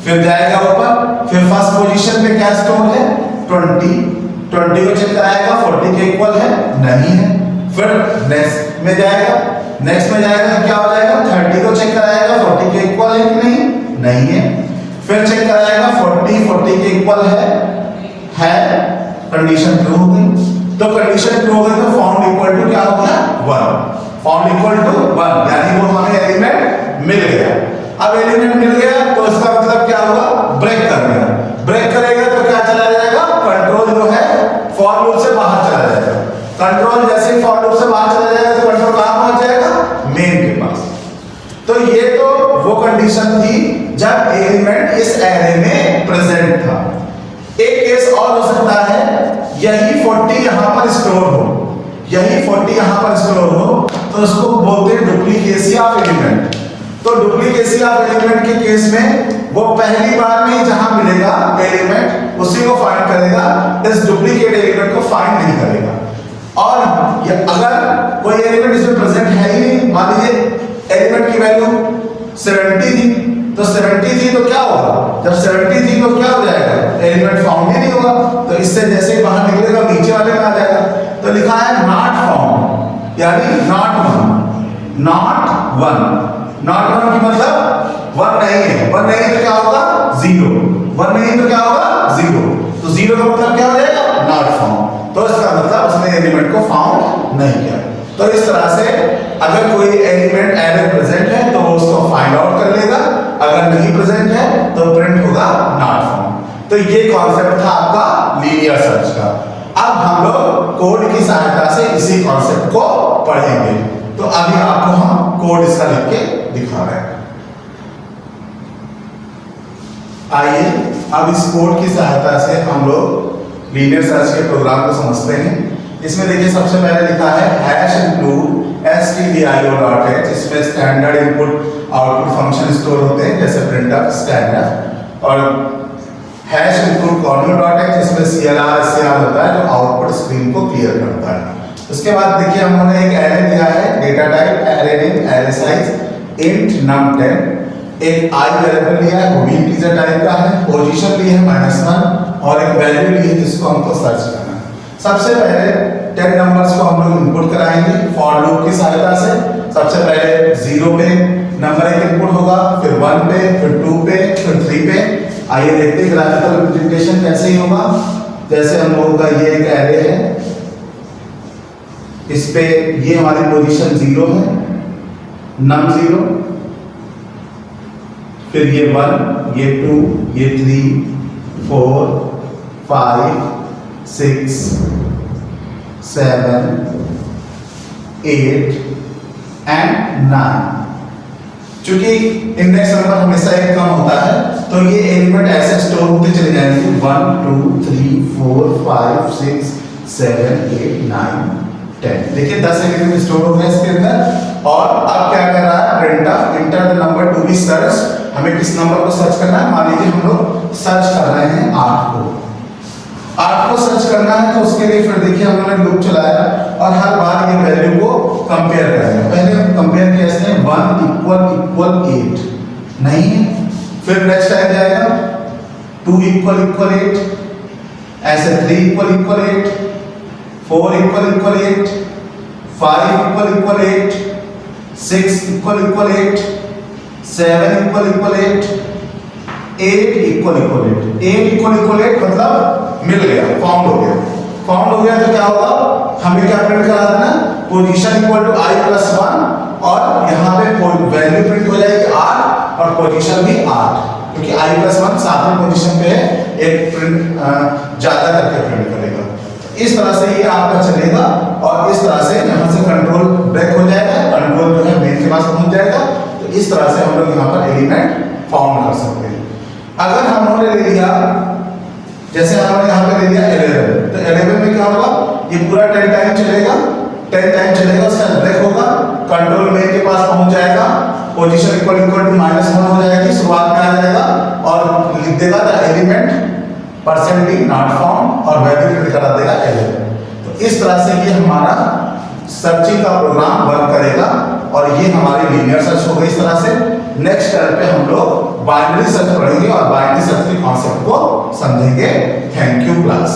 फिर जाएगा ऊपर, फिर फर्स्ट पोजीशन पे क्या स्टोर है, 20 को चेक कराएगा 40 के इक्वल है, नहीं है। फिर नेक्स्ट में जाएगा, तो क्या हो जाएगा, 30 को चेक कराएगा 40 के इक्वल है कि नहीं है। फिर चेक कराएगा 40 के इक्वल है, कंडीशन ट्रू हो गई। तो कंडीशन ट्रू हो गई तो फाउंड इक्वल टू क्या हो गया, 1। फाउंड इक्वल टू 1 यानी वो हमें एलिमेंट मिल गया। अब एलिमेंट मिल गया तो इसका मतलब क्या होगा, ब्रेक कर दिया। ब्रेक करेगा तो क्या चला जाएगा, कंट्रोल जो है फॉर लूप से बाहर चला जाएगा। कंट्रोल जैसे ही फॉर लूप से बाहर चला जाएगा तो कंट्रोल कहां पहुंच जाएगा, मेन के पास। तो ये तो वो कंडीशन थी जब एलिमेंट इस एरे में प्रेजेंट था। एक केस और हो सकता है, यही 40 यहां पर स्टोर हो, तो उसको बोलते हैं डुप्लीकेसी ऑफ एलिमेंट। तो डुप्लीकेसी ऑफ एलिमेंट के केस में वो पहली बार में जहां मिलेगा एलिमेंट उसी को फाइंड करेगा, इस डुप्लीकेट एलिमेंट को फाइंड नहीं करेगा। और अगर कोई एलिमेंट इसमें प्रेजेंट है ही नहीं, मान लीजिए एलिमेंट की वैल्यू 70 थी, तो 70 थी तो क्या होगा, जब 70 थी तो क्या हो जाएगा, एलिमेंट फाउंड ही नहीं होगा। तो इससे जैसे ही बाहर निकलेगा नीचे वाले में आ जाएगा। तो लिखा है नॉट फाउंड, यानी नॉट 1 की मतलब 1 नहीं है। 1 नहीं तो क्या होगा, 0। 1 नहीं तो क्या होगा, 0। तो 0 का मतलब क्या हो जाएगा, नॉट फाउंड। तो इसका मतलब उसने एलिमेंट को फाउंड नहीं किया। तो इस तरह से अगर कोई एलिमेंट एरे प्रेजेंट है तो वो उसको फाइंड आउट कर लेगा, अगर नहीं प्रेजेंट है तो प्रिंट होगा नॉट फाउंड। तो ये कॉन्सेप्ट था आपका लीनियर सर्च का। अब हम लोग कोड की सहायता से इसी कॉन्सेप्ट को पढ़ेंगे। तो अभी आपको हम कोड इसका लिख के दिखा रहे हैं। आइए अब इस कोड की सहायता से हम लोग लीनियर सर्च के प्रोग्राम को समझते हैं। इसमें देखिए सबसे पहले लिखा है #include stdio.h। इसमें standard input output function store होते हैं जैसे प्रिंटफ, स्कैनफ। और #include convol.h इसमें CLR SCR होता है जो आउटपुट स्क्रीन को क्लियर करता है। उसके बाद देखिए हमने एक एरे दिया है, data type array name, array size int num10, एक i वेरिएबल लिया है वो भी इंटीजर टाइप का है, पोजीशन ली है -1 और एक वैल्यू ली है जिसको हमको सर्च करना है। सबसे पहले 10 नंबर्स को हम लोग इनपुट कराएंगे फॉर लूप की सहायता से। सबसे पहले 0 पे नंबर एक इनपुट होगा, फिर 1 पे, फिर 2 पे, फिर 3 पे। आइए देखते हैं ग्राफिकल रिप्रेजेंटेशन कैसे ही होगा। जैसे हम लोगों का ये एक एरे है, इस पे ये हमारी पोजीशन 0 है, नम 0, फिर ये 1, ये 2, ये 3, 4, 5, 6, 7, 8 एंड 9। चूंकि इंडेक्स नंबर हमेशा एक कम होता है, तो ये एलिमेंट ऐसे स्टोर होते चले जाएंगे 1 2 3 4 5 6 7 8 9 10। देखिए 10 एलिमेंट स्टोर हो गए इसके अंदर। और अब क्या कर रहा है printf, enter the number to be search. हमें किस नंबर को सर्च करना है? मान लीजिए हम लोग सर्च कर रहे हैं 8 को सर्च करना है, तो उसके लिए फिर देखिए हम लोगों ने लूप चलाया और हर बार ये वैल्यू को कंपेयर करेंगे। पहले हम कंपेयर किया इसने 1 = 8 नहीं है, फिर नेक्स्ट टाइम जाएगा 2 = 8, ऐसे 3 = 8, 4 = 8, 5 = 8, 6 = 8, 7 = 8, 8 = 8 मतलब मिल गया, फाउंड हो गया। फाउंड हो गया तो क्या होगा, हमें क्या प्रिंट करा देना, पोजीशन = i + 1, और यहाँ पे वैल्यू प्रिंट हो जाएगी 8 और पोजीशन भी 8, क्योंकि i + 1 सातवें पोजीशन पे है, एक प्रिंट ज्यादा करके प्रिंट करेगा। इस तरह से ये आपका चलेगा और इस तरह से यहाँ से कंट्रोल ब्रेक हो जाएगा, कंट्रोल जो है मेन के पास पहुंच जाएगा। तो इस तरह से हम लोग यहाँ पर एलिमेंट फाउंड कर सकते हैं। अगर हमने ले लिया, जैसे हमने यहाँ पे ले लिया 11, तो 11 में क्या होगा, ये पूरा 10 टाइम चलेगा, 10 टाइम चलेगा, उसका ब्रेक होगा, कंट्रोल मेन के पास पहुंच जाएगा, पोजीशन = -1 हो जाएगी, शुरुआत में आ जाएगा और लिख देगा द एलिमेंट % नॉट फाउंड और वैल्यू प्रिंट करा देगा 11। तो इस तरह से ये हमारा सर्चिंग का प्रोग्राम वर्क करेगा और ये हमारी लीनियर सर्च हो गई। इस तरह से नेक्स्ट टर्म पे हम लोग बाइनरी सर्च पढ़ेंगे और बाइनरी सर्च के कॉन्सेप्ट को समझेंगे। Thank you class.